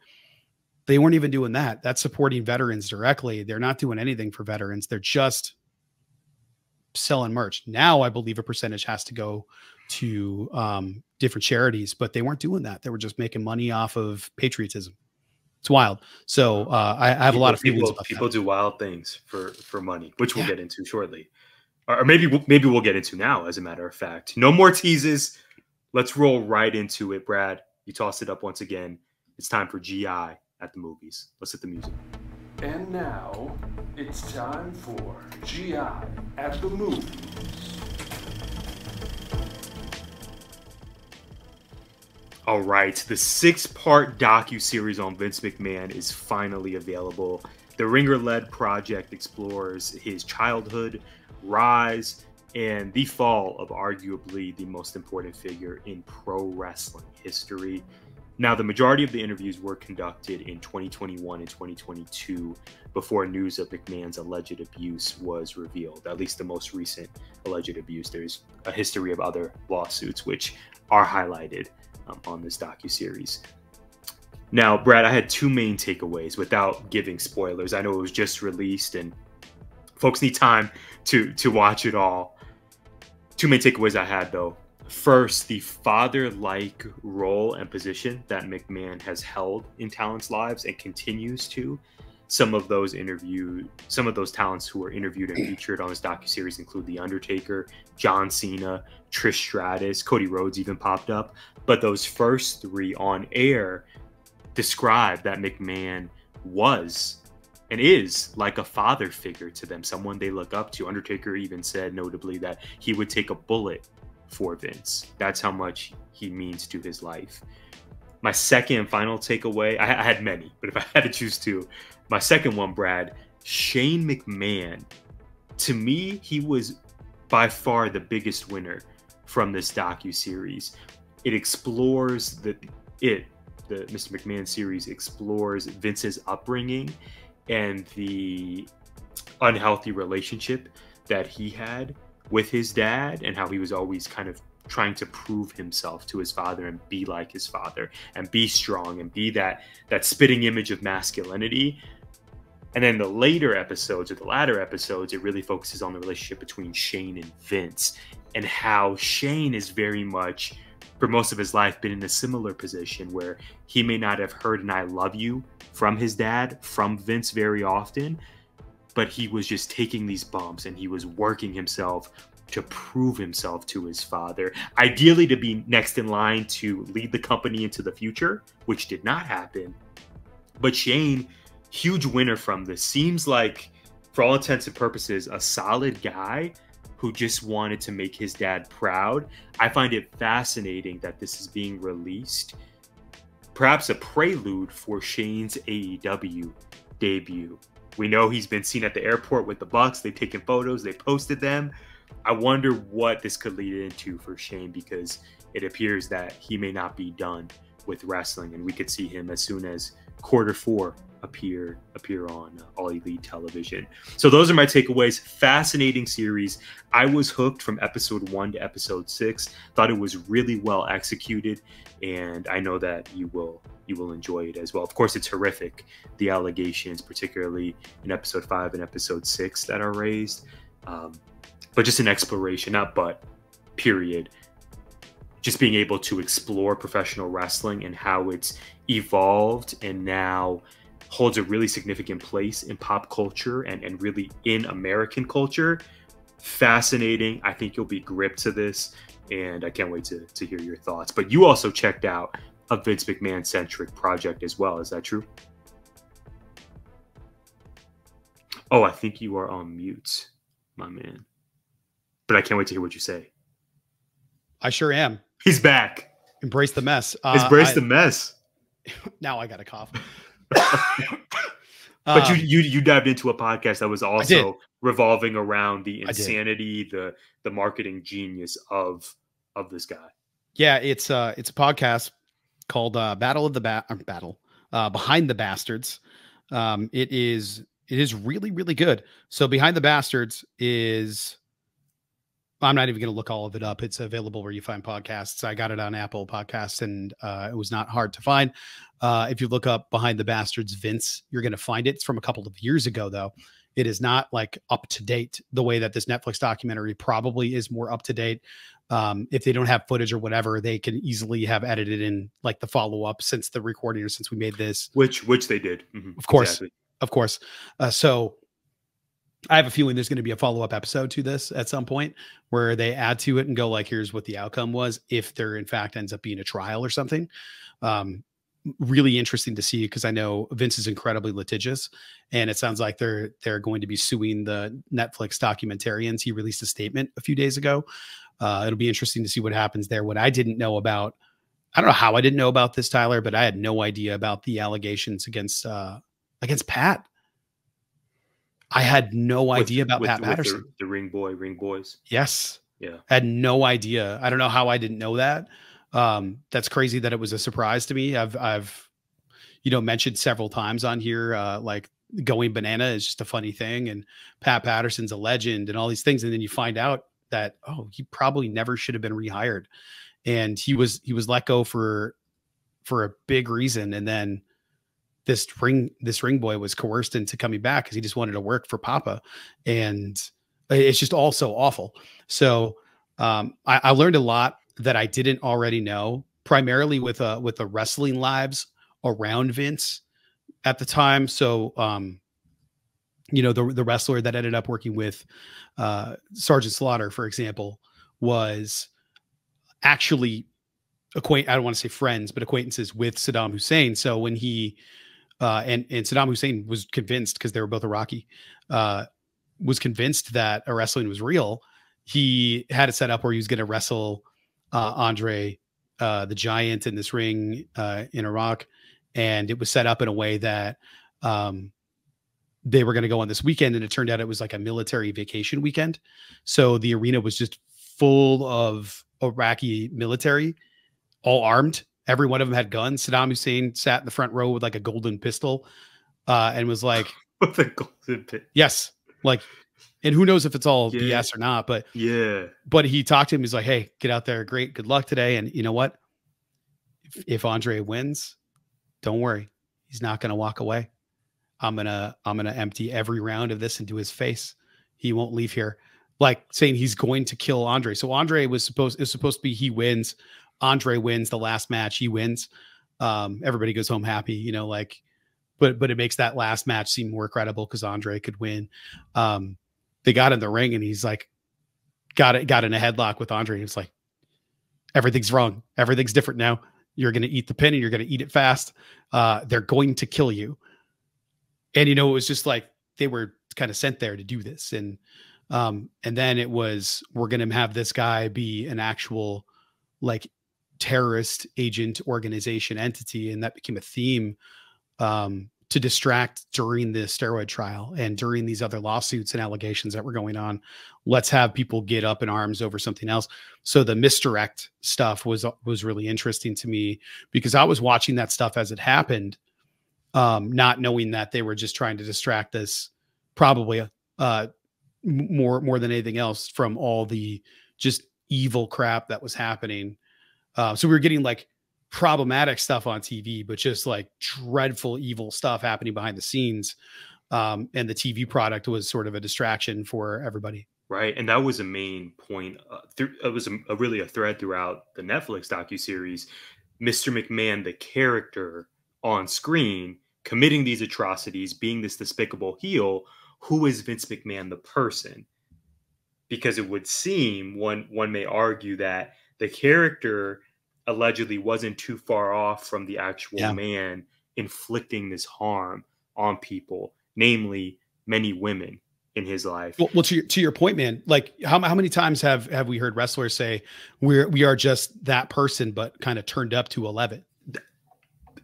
they weren't even doing that. That's supporting veterans directly. They're not doing anything for veterans. They're just selling merch. Now I believe a percentage has to go to different charities, but they weren't doing that. They were just making money off of patriotism. It's wild. So I have a lot of feelings about people that. do wild things for money, which we'll get into shortly, or maybe we'll get into now. As a matter of fact, no more teases. Let's roll right into it, Brad. You tossed it up once again. It's time for GI at the movies. Let's hit the music. And now, it's time for GI at the movies. All right, the 6-part docuseries on Vince McMahon is finally available. The Ringer-led project explores his childhood, rise, and the fall of arguably the most important figure in pro wrestling history. Now, the majority of the interviews were conducted in 2021 and 2022 before news of McMahon's alleged abuse was revealed, at least the most recent alleged abuse. There's a history of other lawsuits which are highlighted on this docuseries. Now, Brad, I had 2 main takeaways without giving spoilers. I know it was just released and folks need time to watch it all. 2 main takeaways I had, though. First, the father-like role and position that McMahon has held in talents' lives and continues to. Some of those talents who were interviewed and featured on this docuseries include The Undertaker, John Cena, Trish Stratus, Cody Rhodes even popped up. But those first 3 on air describe that McMahon was and is like a father figure to them, someone they look up to. Undertaker even said notably that he would take a bullet for Vince. That's how much he means to his life. My second and final takeaway, I had many, but if I had to choose 2, my second one, Brad, Shane McMahon. To me, he was by far the biggest winner from this docuseries. It explores the Mr. McMahon series explores Vince's upbringing and the unhealthy relationship that he had with his dad and how he was always kind of trying to prove himself to his father and be like his father and be strong and be that spitting image of masculinity. And then the later episodes, or the latter episodes, it really focuses on the relationship between Shane and Vince and how Shane is very much, for most of his life, been in a similar position where he may not have heard an I love you from his dad, from Vince very often, but he was just taking these bumps and he was working himself to prove himself to his father, ideally to be next in line to lead the company into the future, which did not happen. But Shane, huge winner from this, seems like, for all intents and purposes, a solid guy who just wanted to make his dad proud. I find it fascinating that this is being released, perhaps a prelude for Shane's AEW debut. We know he's been seen at the airport with the Bucks. They've taken photos, they posted them. I wonder what this could lead into for Shane, because it appears that he may not be done with wrestling, and we could see him as soon as Q4 appear on All Elite television. So those are my takeaways. Fascinating series. I was hooked from episode 1 to episode 6. Thought it was really well executed, and I know that you will enjoy it as well. Of course, it's horrific, the allegations, particularly in episode 5 and episode 6 that are raised. But just an exploration, period. Just being able to explore professional wrestling and how it's evolved and now holds a really significant place in pop culture and really in American culture. Fascinating. I think you'll be gripped to this, and I can't wait to hear your thoughts. But you also checked out a Vince McMahon-centric project as well. Is that true? Oh, I think you are on mute, my man. But I can't wait to hear what you say. I sure am. He's back. Embrace the mess. Embrace the mess. Now I got a cough. But you dived into a podcast that was also revolving around the insanity, the marketing genius of this guy. Yeah, it's a podcast called Behind the Bastards. It is really, really good. So Behind the Bastards is, I'm not even going to look all of it up. It's available where you find podcasts. I got it on Apple Podcasts, and it was not hard to find. If you look up Behind the Bastards Vince, you're going to find it. It's from a couple of years ago, though. It is not like up to date the way that this Netflix documentary probably is more up to date. If they don't have footage or whatever, they can easily have edited in like the follow up since the recording or since we made this, which they did. Of course, exactly. Of course. So I have a feeling there's going to be a follow up episode to this at some point where they add to it and go like, here's what the outcome was, if there in fact ends up being a trial or something. Really interesting to see, because I know Vince is incredibly litigious, and it sounds like they're going to be suing the Netflix documentarians. He released a statement a few days ago. It'll be interesting to see what happens there. What I didn't know about, I don't know how I didn't know about this, Tyler, but I had no idea about the allegations against Pat. I had no idea about Pat Patterson. The ring boys. Yes. Yeah. I had no idea. I don't know how I didn't know that. That's crazy that it was a surprise to me. I've mentioned several times on here, like going banana is just a funny thing, and Pat Patterson's a legend and all these things. And then you find out that, oh, he probably never should have been rehired. And he was let go for a big reason. And then this ring boy was coerced into coming back because he just wanted to work for Papa. And it's just all so awful. So, I learned a lot that I didn't already know, primarily with the wrestling lives around Vince at the time. So, the wrestler that ended up working with Sergeant Slaughter, for example, was actually I don't want to say friends, but acquaintances with Saddam Hussein. So when he and Saddam Hussein was convinced, because they were both Iraqi, was convinced that wrestling was real. He had it set up where he was going to wrestle Andre the Giant in this ring in Iraq, and it was set up in a way that they were going to go on this weekend, and it turned out it was like a military vacation weekend. So the arena was just full of Iraqi military, all armed. Every one of them had guns. Saddam Hussein sat in the front row with like a golden pistol, and was like, with a golden pistol. Yes, like, and who knows if it's all BS or not, but but he talked to him. He's like, hey, get out there. Great. Good luck today. And you know what? If Andre wins, don't worry. He's not going to walk away. I'm going to empty every round of this into his face. He won't leave here. Like saying he's going to kill Andre. So Andre was supposed to be, he wins. Andre wins the last match. He wins. Everybody goes home happy, but it makes that last match seem more credible because Andre could win. They got in the ring and he's like, got in a headlock with Andre. And it's like, everything's wrong. Everything's different now. You're going to eat the pin and you're going to eat it fast. They're going to kill you. And, it was just like, they were kind of sent there to do this. And then it was, we're going to have this guy be an actual like terrorist agent organization entity. And that became a theme, to distract during the steroid trial and during these other lawsuits and allegations that were going on. Let's have people get up in arms over something else. So the misdirect stuff was really interesting to me, because I was watching that stuff as it happened, not knowing that they were just trying to distract us, probably more than anything else, from all the just evil crap that was happening. So we were getting like problematic stuff on TV, but just like dreadful, evil stuff happening behind the scenes. And the TV product was sort of a distraction for everybody. Right. And that was a main point. It was really a thread throughout the Netflix docuseries. Mr. McMahon, the character on screen, committing these atrocities, being this despicable heel. Who is Vince McMahon, the person? Because it would seem, one may argue, that the character allegedly wasn't too far off from the actual man inflicting this harm on people, namely many women in his life. Well, to your point, man, like how many times have we heard wrestlers say we are just that person, but kind of turned up to 11?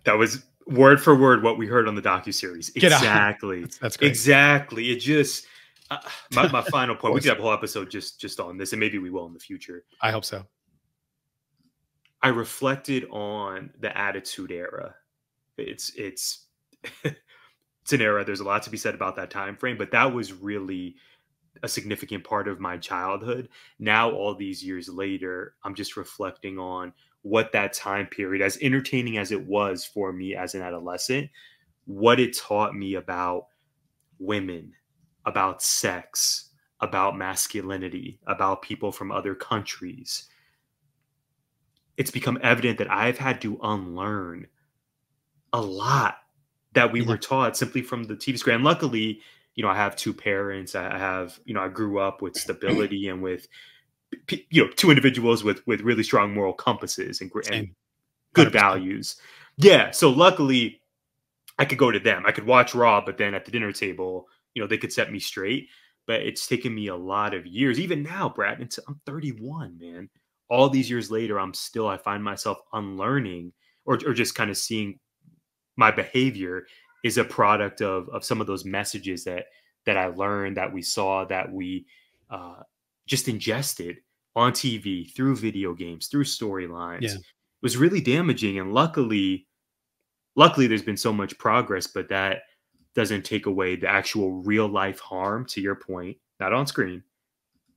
That was word for word what we heard on the docuseries. Exactly. That's great. Exactly. It just my final point. We could have a whole episode just on this, and maybe we will in the future. I hope so. I reflected on the Attitude Era. It's an era. There's a lot to be said about that time frame, but that was really a significant part of my childhood. Now, all these years later, I'm just reflecting on what that time period, as entertaining as it was for me as an adolescent, what it taught me about women, about sex, about masculinity, about people from other countries, it's become evident that I've had to unlearn a lot that we were taught simply from the TV screen. And luckily, I have two parents. I have, I grew up with stability and with, two individuals with really strong moral compasses and good 100%. Values. Yeah. So luckily I could go to them. I could watch Raw, but then at the dinner table, they could set me straight. But it's taken me a lot of years. Even now, Brad, I'm 31, man. All these years later, I find myself unlearning or just kind of seeing my behavior is a product of some of those messages that I learned, that we saw, that we just ingested on TV, through video games, through storylines. Yeah. It was really damaging. And luckily there's been so much progress, but that doesn't take away the actual real life harm, to your point, not on screen,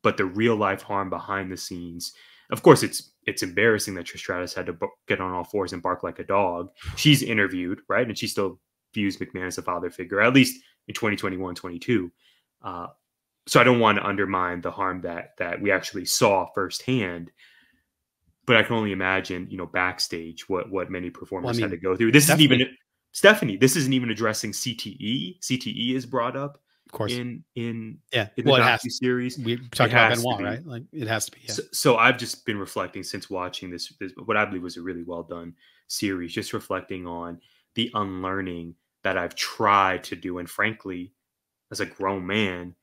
but the real life harm behind the scenes. Of course, it's embarrassing that Trish Stratus had to get on all fours and bark like a dog. She's interviewed, right? And she still views McMahon as a father figure, at least in 2021, 22. So I don't want to undermine the harm that we actually saw firsthand. But I can only imagine, backstage what many performers had to go through. This isn't even addressing CTE. CTE is brought up, of course, in the docuseries. We talked about Benoit, right? Like it has to be. Yeah. So I've just been reflecting since watching this, what I believe was a really well done series, just reflecting on the unlearning that I've tried to do, and frankly, as a grown man,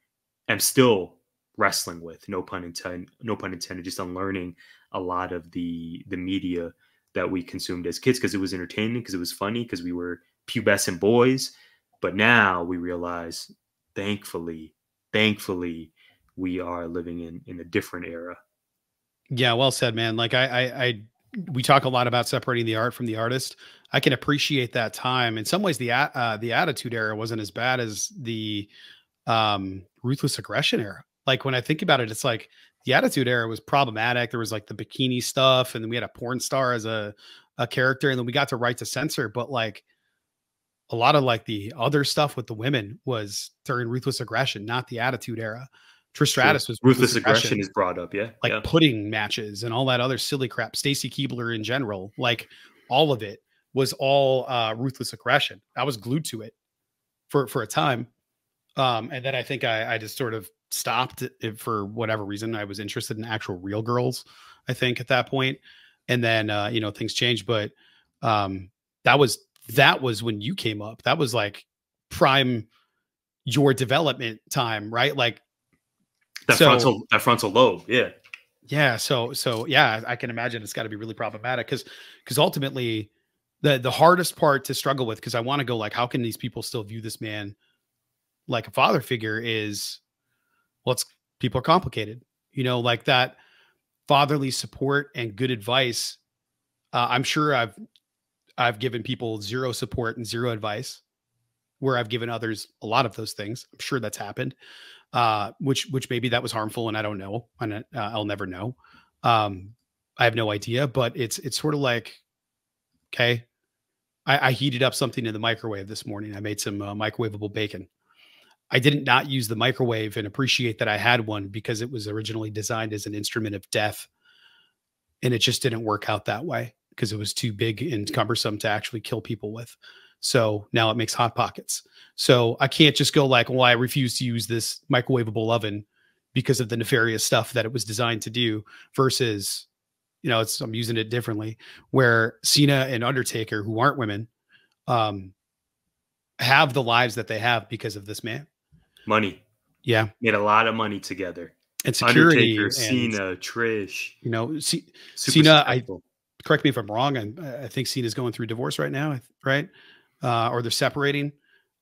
I'm still wrestling with. No pun intended. Just unlearning a lot of the media that we consumed as kids, because it was entertaining, because it was funny, because we were pubescent boys. But now we realize, thankfully, we are living in a different era. Yeah, well said, man. Like we talk a lot about separating the art from the artist. I can appreciate that time. In some ways, the Attitude Era wasn't as bad as the Ruthless Aggression Era. Like when I think about it, it's like the Attitude Era was problematic. There was like the bikini stuff, and then we had a porn star as a character, and then we got to Right to Censor. But like a lot of like the other stuff with the women was during Ruthless Aggression, not the Attitude Era. Trish Stratus was Ruthless Aggression is brought up, yeah. Like pudding matches and all that other silly crap. Stacy Keibler in general, like all of it was all Ruthless Aggression. I was glued to it for a time. And then I think I just sort of stopped it for whatever reason. I was interested in actual real girls, I think, at that point. And then, things changed. But that was when you came up. That was like prime your development time, right? Like that frontal lobe. Yeah. Yeah. So yeah, I can imagine it's got to be really problematic because ultimately the hardest part to struggle with, because I want to go like, how can these people still view this man like a father figure, is, well, people are complicated, like that fatherly support and good advice. I'm sure I've given people zero support and zero advice, where I've given others a lot of those things. I'm sure that's happened, which maybe that was harmful, and I don't know. I'll never know. I have no idea, but it's sort of like, okay, I heated up something in the microwave this morning. I made some microwavable bacon. I didn't not use the microwave and appreciate that I had one, because it was originally designed as an instrument of death. And it just didn't work out that way, because it was too big and cumbersome to actually kill people with. So now it makes Hot Pockets. So I can't just go like, well, I refuse to use this microwavable oven because of the nefarious stuff that it was designed to do, versus, I'm using it differently, where Cena and Undertaker, who aren't women, have the lives that they have because of this man. Money. Yeah. Made a lot of money together. And security. Undertaker, Cena, Trish. Cena, correct me if I'm wrong. I think Cena's going through divorce right now, right? Or they're separating.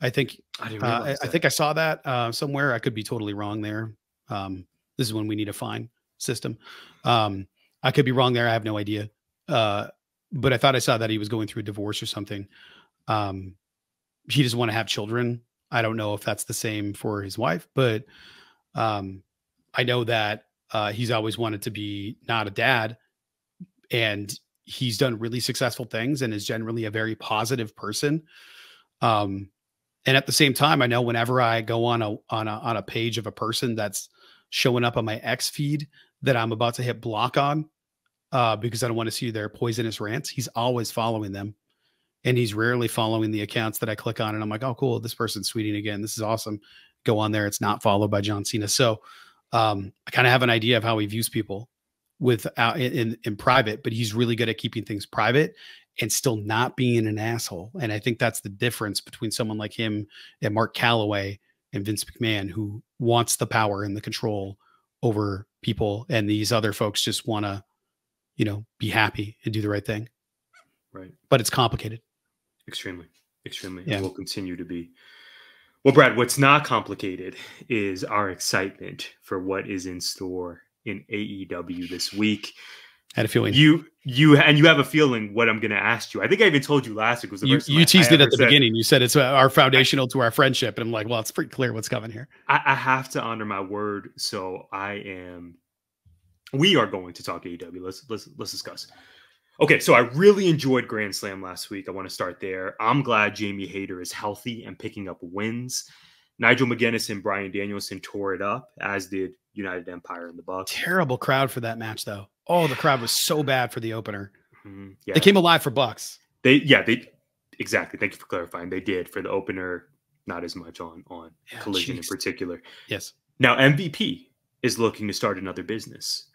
I think I think I saw that somewhere. I could be totally wrong there. This is when we need a fine system. I could be wrong there. I have no idea. But I thought I saw that he was going through a divorce or something. He doesn't want to have children. I don't know if that's the same for his wife, but I know that he's always wanted to be not a dad, and he's done really successful things and is generally a very positive person. And at the same time, I know whenever I go on a page of a person that's showing up on my X feed that I'm about to hit block on, because I don't want to see their poisonous rants. He's always following them, and he's rarely following the accounts that I click on. And I'm like, oh, cool, this person's tweeting again. This is awesome. Go on there. It's not followed by John Cena. So I kind of have an idea of how he views people in private, but he's really good at keeping things private and still not being an asshole. And I think that's the difference between someone like him and Mark Calloway and Vince McMahon, who wants the power and the control over people. And these other folks just want to, you know, be happy and do the right thing. Right. But it's complicated. Extremely. Yeah. And will continue to be. Well, Brad, what's not complicated is our excitement for what is in store in AEW this week. I had a feeling you have a feeling what I'm going to ask you. I think I even told you last week was the first time you teased it at the said, beginning. You said it's our foundational to our friendship, and I'm like, well, it's pretty clear what's coming here. I have to honor my word, so we are going to talk AEW. Let's discuss. Okay, so I really enjoyed Grand Slam last week. I want to start there. I'm glad Jamie Hayter is healthy and picking up wins. Nigel McGuinness and Bryan Danielson tore it up, as did United Empire and the Bucks. Terrible crowd for that match, though. Oh, the crowd was so bad for the opener. Mm-hmm. Yeah. They came alive for Bucks. They exactly. Thank you for clarifying. They did for the opener, not as much on Collision in particular. Yes. Now MVP is looking to start another business.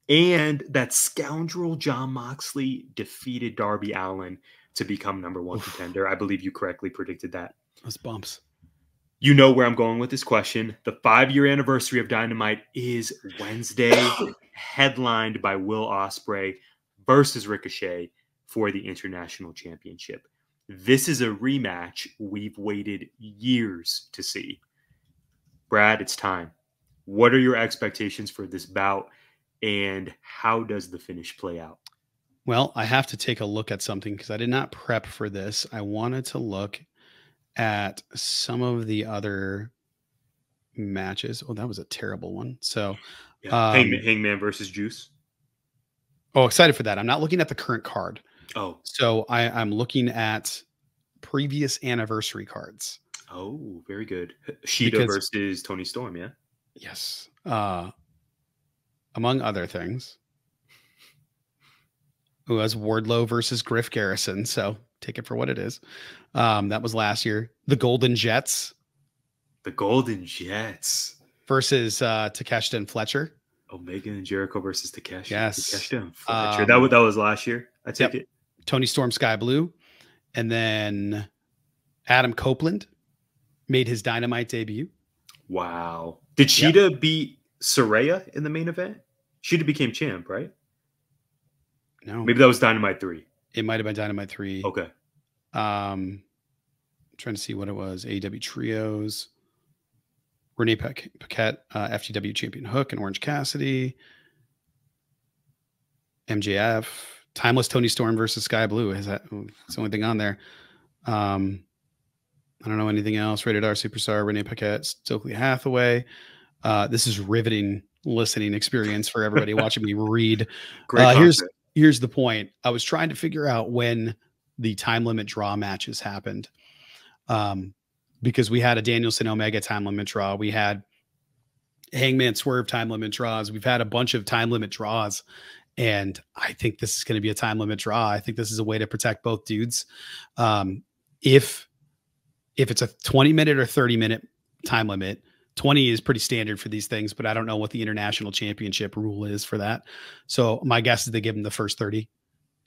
And that scoundrel Jon Moxley defeated Darby Allin to become #1 contender. I believe you correctly predicted that. Those bumps. You know where I'm going with this question. The 5-year anniversary of Dynamite is Wednesday, headlined by Will Ospreay versus Ricochet for the International Championship. This is a rematch we've waited years to see. Brad, it's time. What are your expectations for this bout? And how does the finish play out? Well, I have to take a look at something because I did not prep for this. I wanted to look at some of the other matches. Oh, that was a terrible one. So, Hangman versus Juice. Oh, excited for that. I'm not looking at the current card. Oh, so I'm looking at previous anniversary cards. Oh, very good. Shida versus Tony Storm. Yeah. Yes. Among other things, who has Wardlow versus Griff Garrison. So take it for what it is. That was last year. The Golden Jets. The Golden Jets versus Takeshita and Fletcher. Omega and Jericho versus Takeshi. Yes. Takeshita and Fletcher. That was last year. I take it. Tony Storm, Sky Blue. And then Adam Copeland made his Dynamite debut. Wow. Did Shida beat Saraya in the main event? Shida became champ, right? No. Maybe that was Dynamite 3. It might have been Dynamite 3. Okay. I'm trying to see what it was. AEW Trios. Renee Paquette, FTW Champion Hook and Orange Cassidy. MJF. Timeless Tony Storm versus Sky Blue. It's the only thing on there. I don't know anything else. Rated R Superstar, Renee Paquette, Stokely Hathaway. This is riveting listening experience for everybody watching me read. Here's the point. I was trying to figure out when the time limit draw matches happened. Because we had a Danielson Omega time limit draw. We had Hangman Swerve time limit draws. We've had a bunch of time limit draws. And I think this is going to be a time limit draw. I think this is a way to protect both dudes. If it's a 20-minute or 30-minute time limit, 20 is pretty standard for these things, but I don't know what the international championship rule is for that. So my guess is they give them the first 30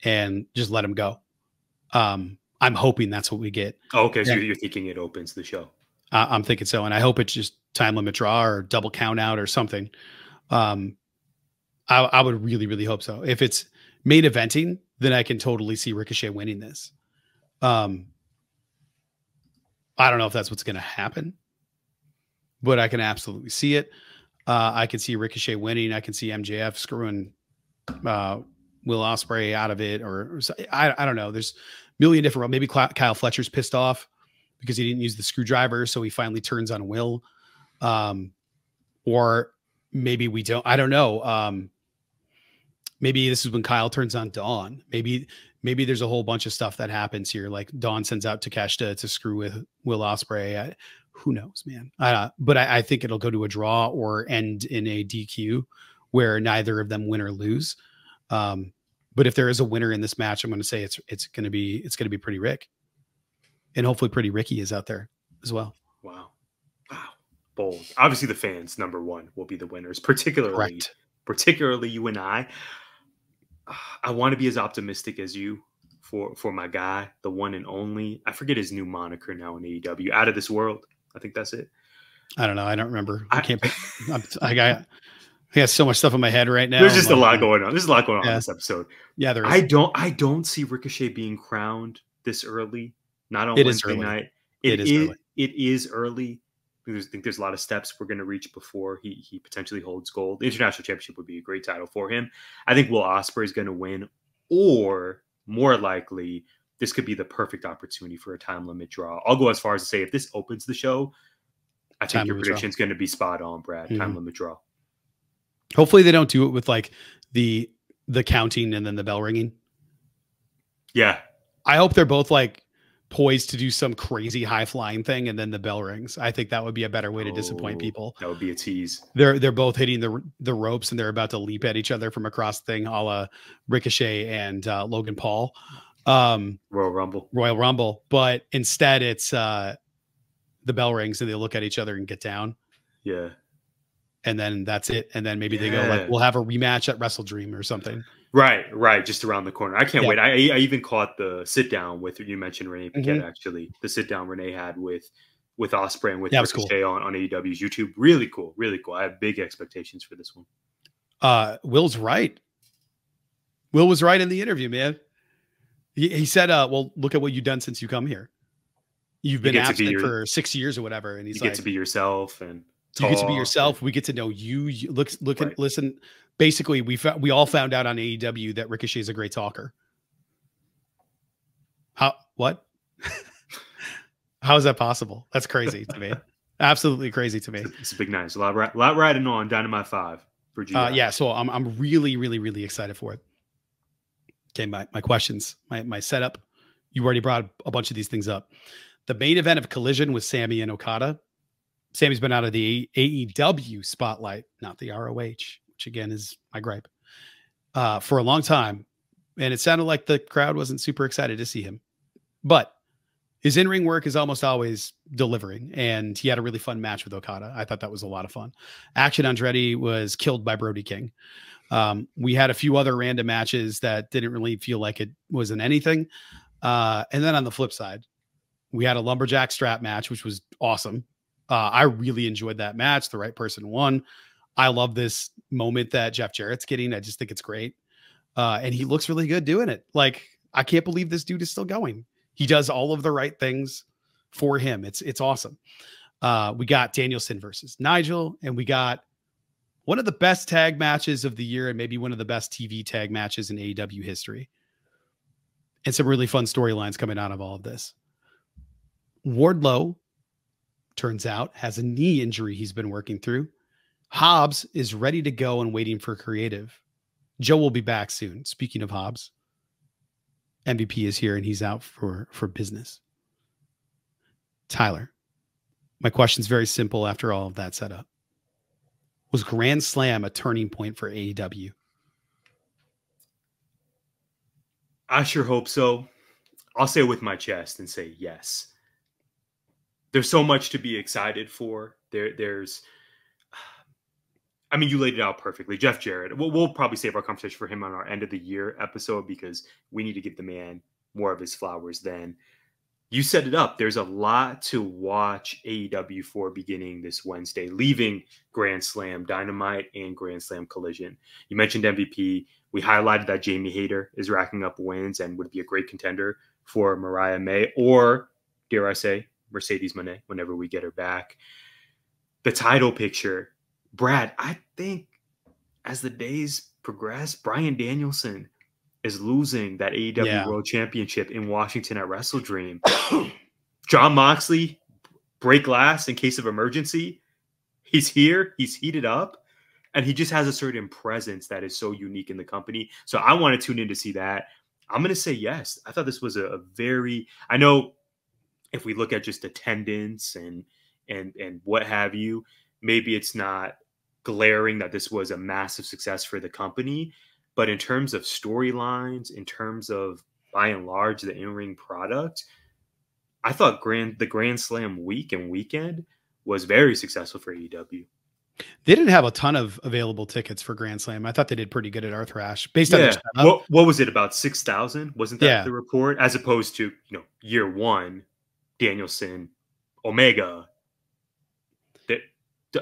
and just let them go. I'm hoping that's what we get. Oh, okay. So you're thinking it opens the show. I'm thinking so. And I hope it's just time limit draw or double count out or something. I would really, really hope so. If it's main eventing, then I can totally see Ricochet winning this. I don't know if that's what's going to happen, but I can absolutely see it. I can see Ricochet winning. I can see MJF screwing Will Ospreay out of it, or I don't know. There's a million different. Maybe Kyle Fletcher's pissed off because he didn't use the screwdriver, so he finally turns on Will. Or maybe we don't. I don't know. Maybe this is when Kyle turns on Dawn. Maybe maybe there's a whole bunch of stuff that happens here. Like Dawn sends out Takeshita to screw with Will Ospreay. Who knows, man? But I think it'll go to a draw or end in a DQ where neither of them win or lose. But if there is a winner in this match, I'm going to say it's going to be Pretty Rick, and hopefully Pretty Ricky is out there as well. Wow, bold. Obviously, the fans #1 will be the winners, particularly you and I. I want to be as optimistic as you for my guy, the one and only. I forget his new moniker now in AEW. Out of This World. I think that's it. I don't know. I don't remember. I got so much stuff in my head right now. There's just a lot going on. There's a lot going on in this episode. Yeah, there is. I don't see Ricochet being crowned this early. Not on Wednesday Wednesday night. It is early. I think there's a lot of steps we're going to reach before he potentially holds gold. The International Championship would be a great title for him. I think Will Ospreay is going to win, or more likely, this could be the perfect opportunity for a time limit draw. I'll go as far as to say if this opens the show, I think your prediction is going to be spot on, Brad. Time limit draw. Hopefully they don't do it with like the counting and then the bell ringing. Yeah. I hope they're both like poised to do some crazy high flying thing and then the bell rings. I think that would be a better way to disappoint people. That would be a tease. They're both hitting the ropes and they're about to leap at each other from across the thing, a la Ricochet and Logan Paul. Royal Rumble. But instead it's the bell rings and they look at each other and get down. Yeah. And then that's it. And then maybe they go like, we'll have a rematch at Wrestle Dream or something. Right. Just around the corner. I can't wait. I even caught the sit down with, you mentioned Renee Paquette, actually. The sit down Renee had with Ospreay and with Ricochet cool. on AEW's YouTube. Really cool. I have big expectations for this one. Will's right. Will was right in the interview, man. He said, well, look at what you've done since you come here. You've been absent for 6 years or whatever. And he's like, get to be yourself and you get to be yourself. We get to know you. Look and listen. Basically, we all found out on AEW that Ricochet is a great talker. What? How is that possible? That's crazy to me. Absolutely crazy to me. It's a big night. It's a lot riding on Dynamite 5 for GI. Yeah, so I'm really excited for it. Okay, my questions, my setup. You already brought a bunch of these things up. The main event of Collision with Sammy and Okada. Sammy's been out of the AEW spotlight, not the ROH, which again is my gripe, for a long time. And it sounded like the crowd wasn't super excited to see him. But his in-ring work is almost always delivering. And he had a really fun match with Okada. I thought that was a lot of fun. Action Andretti was killed by Brody King. We had a few other random matches that didn't really feel like it wasn't anything. And then on the flip side, we had a lumberjack strap match, which was awesome. I really enjoyed that match. The right person won. I love this moment that Jeff Jarrett's getting. I just think it's great. And he looks really good doing it. Like, I can't believe this dude is still going. He does all of the right things for him. It's awesome. We got Danielson versus Nigel, and we got one of the best tag matches of the year and maybe one of the best TV tag matches in AEW history. And some really fun storylines coming out of all of this. Wardlow, turns out, has a knee injury he's been working through. Hobbs is ready to go and waiting for creative. Joe will be back soon. Speaking of Hobbs, MVP is here and he's out for business. Tyler, my question's very simple after all of that setup. Was Grand Slam a turning point for AEW? I sure hope so. I'll say it with my chest and say yes. There's so much to be excited for. There's, I mean, you laid it out perfectly. Jeff Jarrett, we'll probably save our conversation for him on our end of the year episode because we need to give the man more of his flowers then. You set it up. There's a lot to watch AEW for beginning this Wednesday, leaving Grand Slam Dynamite and Grand Slam Collision. You mentioned MVP. We highlighted that Jamie Hayter is racking up wins and would be a great contender for Mariah May or, dare I say, Mercedes Moné whenever we get her back. The title picture, Brad, I think as the days progress, Bryan Danielson is losing that AEW World Championship in Washington at Wrestle Dream. Jon Moxley, break glass in case of emergency. He's here. He's heated up. And he just has a certain presence that is so unique in the company. So I want to tune in to see that. I'm going to say yes. I thought this was a very, I know if we look at just attendance and what have you, maybe it's not glaring that this was a massive success for the company, but in terms of storylines, in terms of by and large the in-ring product, I thought the Grand Slam week and weekend was very successful for AEW. They didn't have a ton of available tickets for Grand Slam. I thought they did pretty good at Arthur Ashe based on their setup. What was it, about 6,000? Wasn't that the report? As opposed to, year one, Danielson, Omega.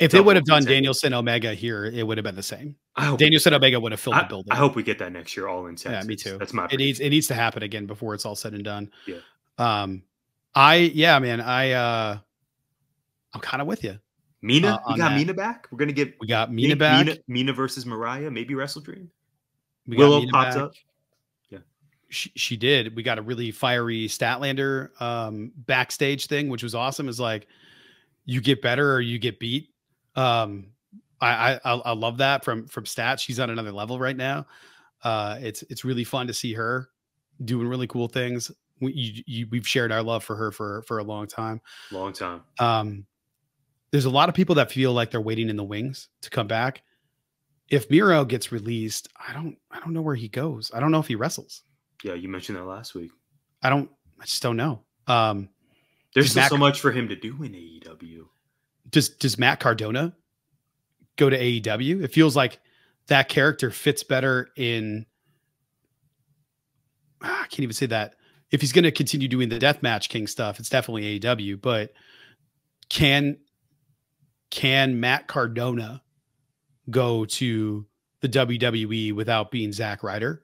If they would have done Danielson Omega here, it would have been the same. Danielson Omega would have filled the building. I hope we get that next year, all in Texas. Yeah, me too. That's my. It needs to happen again before it's all said and done. Yeah. I'm kind of with you. Mina, we got Mina back. We got Mina back. Mina versus Mariah, maybe Wrestle Dream. Willow popped up. Yeah, she did. We got a really fiery Statlander backstage thing, which was awesome. Is like, you get better or you get beat. I love that from Stat. She's on another level right now. It's really fun to see her doing really cool things. We've shared our love for her for a long time. There's a lot of people that feel like they're waiting in the wings to come back. If Miro gets released, I don't know where he goes. I don't know if he wrestles. Yeah, you mentioned that last week. I just don't know. There's still so much for him to do in AEW. Does Matt Cardona go to AEW? It feels like that character fits better in. I can't even say that. If he's going to continue doing the Deathmatch King stuff, it's definitely AEW. But can Matt Cardona go to the WWE without being Zack Ryder?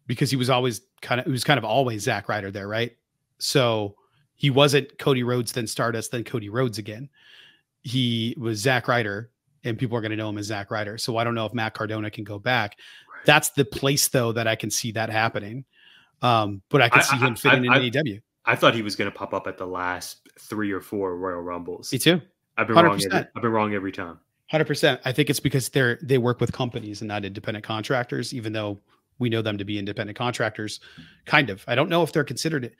Because he was kind of always Zack Ryder there, right? So he wasn't Cody Rhodes, then Stardust, then Cody Rhodes again. He was Zack Ryder, and people are going to know him as Zack Ryder. So I don't know if Matt Cardona can go back. Right. That's the place, though, that I can see that happening. But I can see him fitting in AEW. I thought he was going to pop up at the last 3 or 4 Royal Rumbles. Me too. I've been wrong. I've been wrong every time. 100%. I think it's because they work with companies and not independent contractors, even though we know them to be independent contractors. Kind of. I don't know if they're considered it.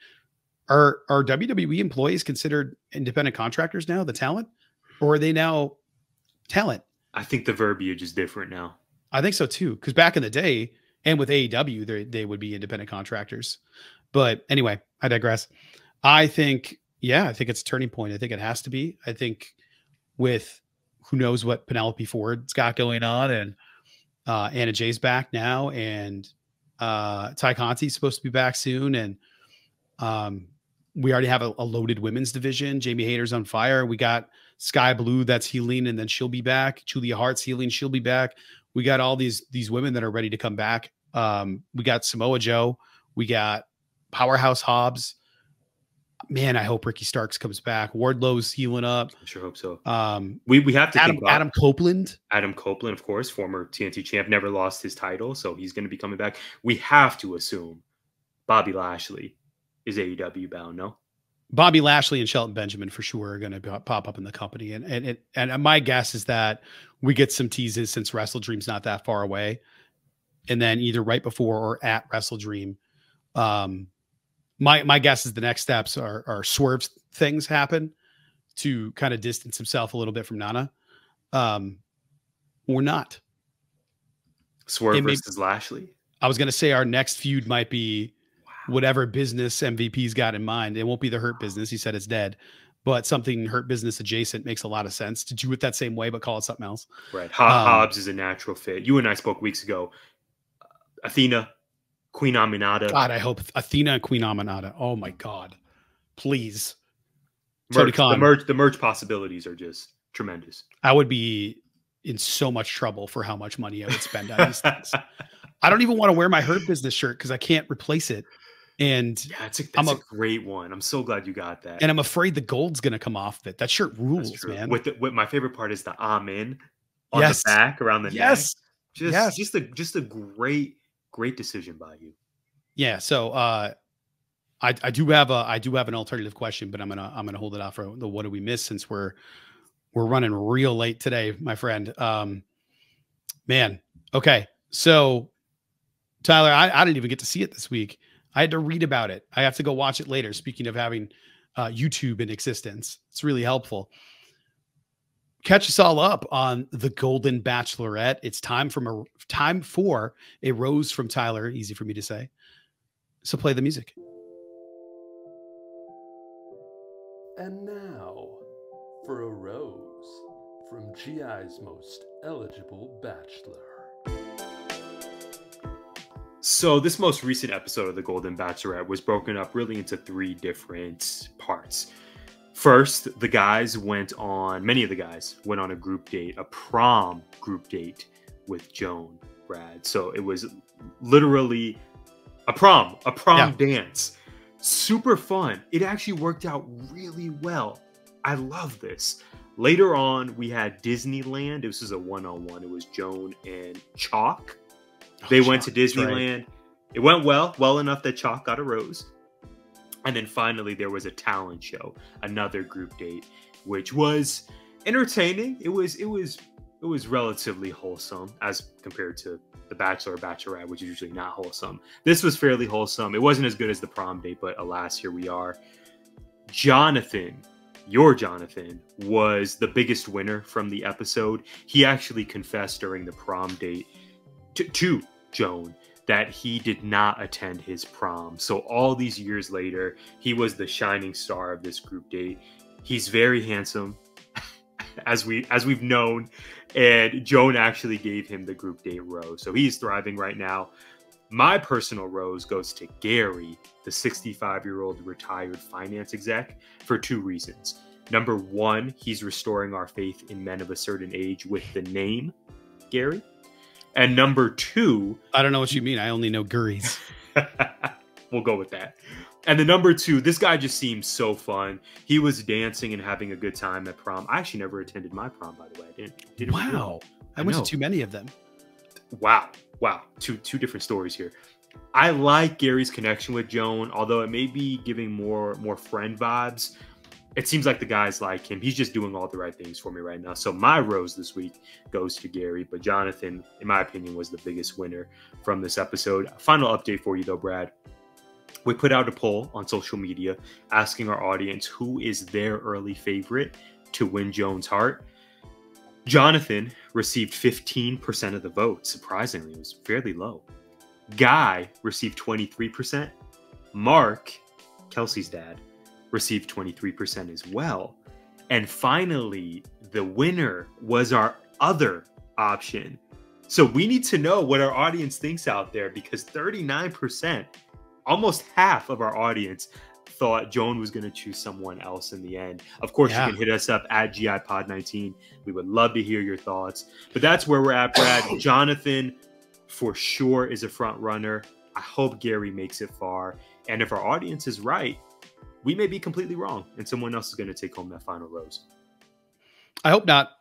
Are WWE employees considered independent contractors now, the talent? Or are they now talent? I think the verbiage is different now. I think so too. Because back in the day, and with AEW, they would be independent contractors. But anyway, I digress. I think it's a turning point. I think it has to be. I think with who knows what Penelope Ford's got going on, and Anna Jay's back now, and Ty Conti's supposed to be back soon, and we already have a loaded women's division. Jamie Hayter's on fire. We got Sky Blue that's healing, and then she'll be back. Julia Hart's healing, she'll be back. We got all these women that are ready to come back. We got Samoa Joe. We got Powerhouse Hobbs. Man, I hope Ricky Starks comes back. Wardlow's healing up. I sure hope so. We have to Adam Copeland. Adam Copeland, of course, former TNT champ, never lost his title, so he's going to be coming back. We have to assume Bobby Lashley is AEW bound, no? Bobby Lashley and Shelton Benjamin for sure are going to pop up in the company, and my guess is that we get some teases since Wrestle Dream's not that far away, and then either right before or at Wrestle Dream. My guess is the next steps are Swerve things happen to kind of distance himself a little bit from Nana, or not. Swerve versus Lashley. I was going to say our next feud might be whatever business MVP's got in mind. It won't be the Hurt Business. He said it's dead, but something Hurt Business adjacent makes a lot of sense to do it that same way, but call it something else. Right. Hobbs is a natural fit. You and I spoke weeks ago. Athena, Queen Aminata. God, I hope Athena and Queen Aminata. Oh my God, please. The merch possibilities are just tremendous. I would be in so much trouble for how much money I would spend on these things. I don't even want to wear my Hurt Business shirt because I can't replace it. And yeah, that's a great one. I'm so glad you got that. And I'm afraid the gold's going to come off of it. That shirt rules, man. With my favorite part is the Amen on the back around the neck. Just a great decision by you. Yeah. So I do have an alternative question, but I'm gonna hold it off for the what do we miss, since we're running real late today, my friend. Man. Okay. So Tyler, I didn't even get to see it this week. I had to read about it. I have to go watch it later. Speaking of having YouTube in existence, it's really helpful. Catch us all up on the Golden Bachelorette. It's time for a rose from Tyler. Easy for me to say. So play the music. And now, for a rose from GI's most eligible bachelor. So this most recent episode of the Golden Bachelorette was broken up really into 3 different parts. First, many of the guys went on a group date, a prom group date with Joan, Brad. So it was literally a prom dance. Super fun. It actually worked out really well. I love this. Later on, we had Disneyland. This was a one-on-one. It was Joan and Chalk. They went to Disneyland. Right. It went well enough that Chalk got a rose. And then finally, there was a talent show, another group date, which was entertaining. It was relatively wholesome as compared to the Bachelor or Bachelorette, which is usually not wholesome. This was fairly wholesome. It wasn't as good as the prom date, but alas, here we are. Jonathan, your Jonathan, was the biggest winner from the episode. He actually confessed during the prom date to Joan that he did not attend his prom. So all these years later, he was the shining star of this group date. He's very handsome, as we've known, and Joan actually gave him the group date rose. So he's thriving right now. My personal rose goes to Gary, the 65-year-old retired finance exec, for 2 reasons. Number 1, he's restoring our faith in men of a certain age with the name Gary. And number 2... I don't know what you mean. I only know Gurries. We'll go with that. And the number 2, this guy just seems so fun. He was dancing and having a good time at prom. I actually never attended my prom, by the way. I didn't Wow. I went to too many of them. Wow. Two different stories here. I like Gary's connection with Joan, although it may be giving more friend vibes. It seems like the guys like him. He's just doing all the right things for me right now. So my rose this week goes to Gary, but Jonathan, in my opinion, was the biggest winner from this episode. Final update for you though, Brad. We put out a poll on social media asking our audience who is their early favorite to win Joan's heart. Jonathan received 15% of the vote. Surprisingly, it was fairly low. Guy received 23%. Mark, Kelsey's dad, received 23% as well. And finally, the winner was our other option. So we need to know what our audience thinks out there, because 39%, almost half of our audience, thought Joan was going to choose someone else in the end. Of course, you can hit us up at GIPod19. We would love to hear your thoughts. But that's where we're at, Brad. Jonathan, for sure, is a front runner. I hope Gary makes it far. And if our audience is right, we may be completely wrong, and someone else is going to take home that final rose. I hope not.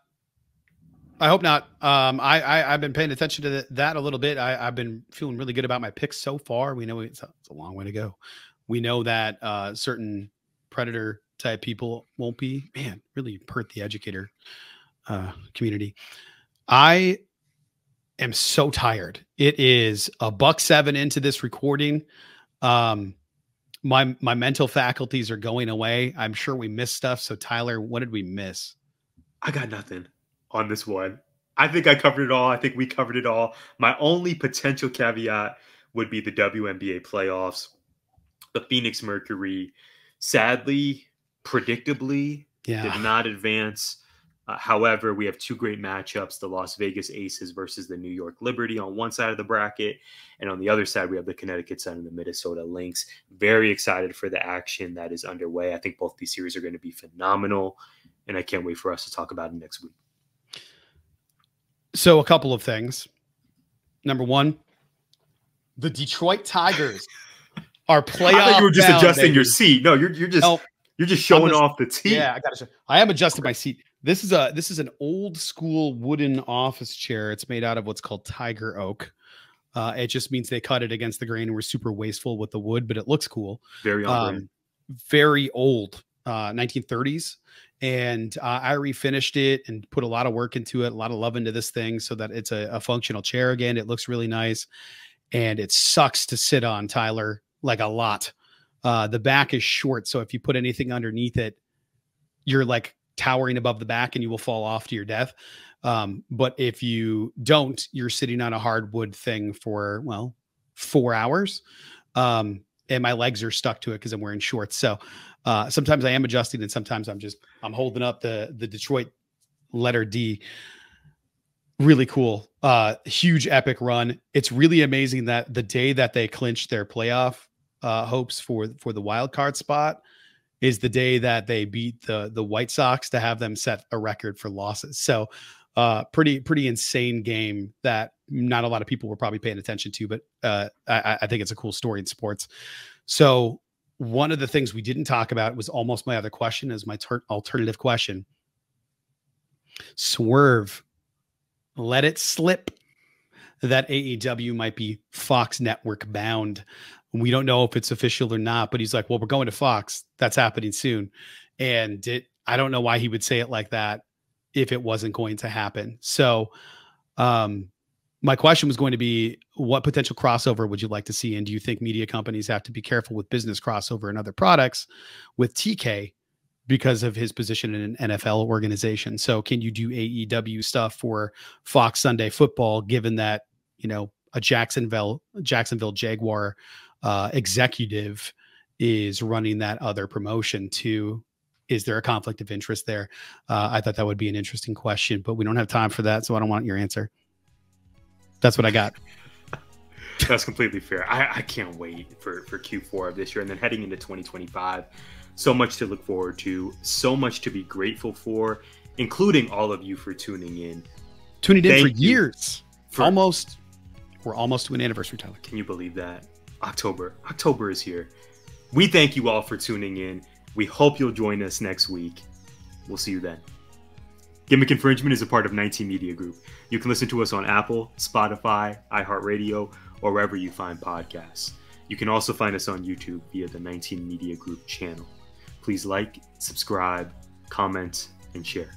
I've been paying attention to that a little bit. I've been feeling really good about my picks so far. We know it's a long way to go. We know that certain predator type people won't be. Man, really hurt the educator community. I am so tired. It is $1:07 into this recording. My mental faculties are going away. I'm sure we missed stuff. So Tyler, what did we miss? I got nothing on this one. I think I covered it all. I think we covered it all. My only potential caveat would be the WNBA playoffs. The Phoenix Mercury, sadly, predictably, did not advance. However, we have 2 great matchups, the Las Vegas Aces versus the New York Liberty on one side of the bracket. And on the other side, we have the Connecticut Sun and the Minnesota Lynx. Very excited for the action that is underway. I think both these series are going to be phenomenal, and I can't wait for us to talk about it next week. So a couple of things. Number 1, the Detroit Tigers are playoff. I thought you were just adjusting baby. Your seat. No, you're just showing off the team. Yeah, I got to show. I am adjusting my seat. This is an old school wooden office chair. It's made out of what's called tiger oak. It just means they cut it against the grain and were super wasteful with the wood, but it looks cool. Very very old, 1930s. And I refinished it and put a lot of work into it, a lot of love into this thing so that it's a functional chair again. It looks really nice. and it sucks to sit on, Tyler, like a lot. The back is short, so if you put anything underneath it, you're like towering above the back and you will fall off to your death. But if you don't, you're sitting on a hardwood thing for, well, 4 hours. And my legs are stuck to it because I'm wearing shorts. So sometimes I am adjusting, and sometimes I'm holding up the Detroit letter D. Really cool. Huge epic run. It's really amazing that the day that they clinched their playoff hopes for the wild card spot is the day that they beat the White Sox to have them set a record for losses. So pretty insane game that not a lot of people were probably paying attention to, but I think it's a cool story in sports. So one of the things we didn't talk about was almost my other question, is my alternative question. Swerve let it slip that AEW might be Fox Network bound. We don't know if it's official or not, but he's like, well, we're going to Fox. That's happening soon. And I don't know why he would say it like that if it wasn't going to happen. So my question was going to be, what potential crossover would you like to see? And do you think media companies have to be careful with business crossover and other products with TK because of his position in an NFL organization? So can you do AEW stuff for Fox Sunday Football, given that, you know, a Jacksonville Jaguar executive is running that other promotion too? Is there a conflict of interest there? I thought that would be an interesting question, but we don't have time for that, so I don't want your answer. That's what I got. That's completely fair. I can't wait for Q4 of this year, and then heading into 2025. So much to look forward to, so much to be grateful for, including all of you for tuning in. Tuning in for years. We're almost to an anniversary, Tyler. Can you believe that? October is here. We thank you all for tuning in. We hope you'll join us next week. We'll see you then. Gimmick Infringement is a part of 19 Media Group. You can listen to us on Apple, Spotify, iHeartRadio, or wherever you find podcasts. You can also find us on YouTube via the 19 Media Group channel. Please like, subscribe, comment, and share.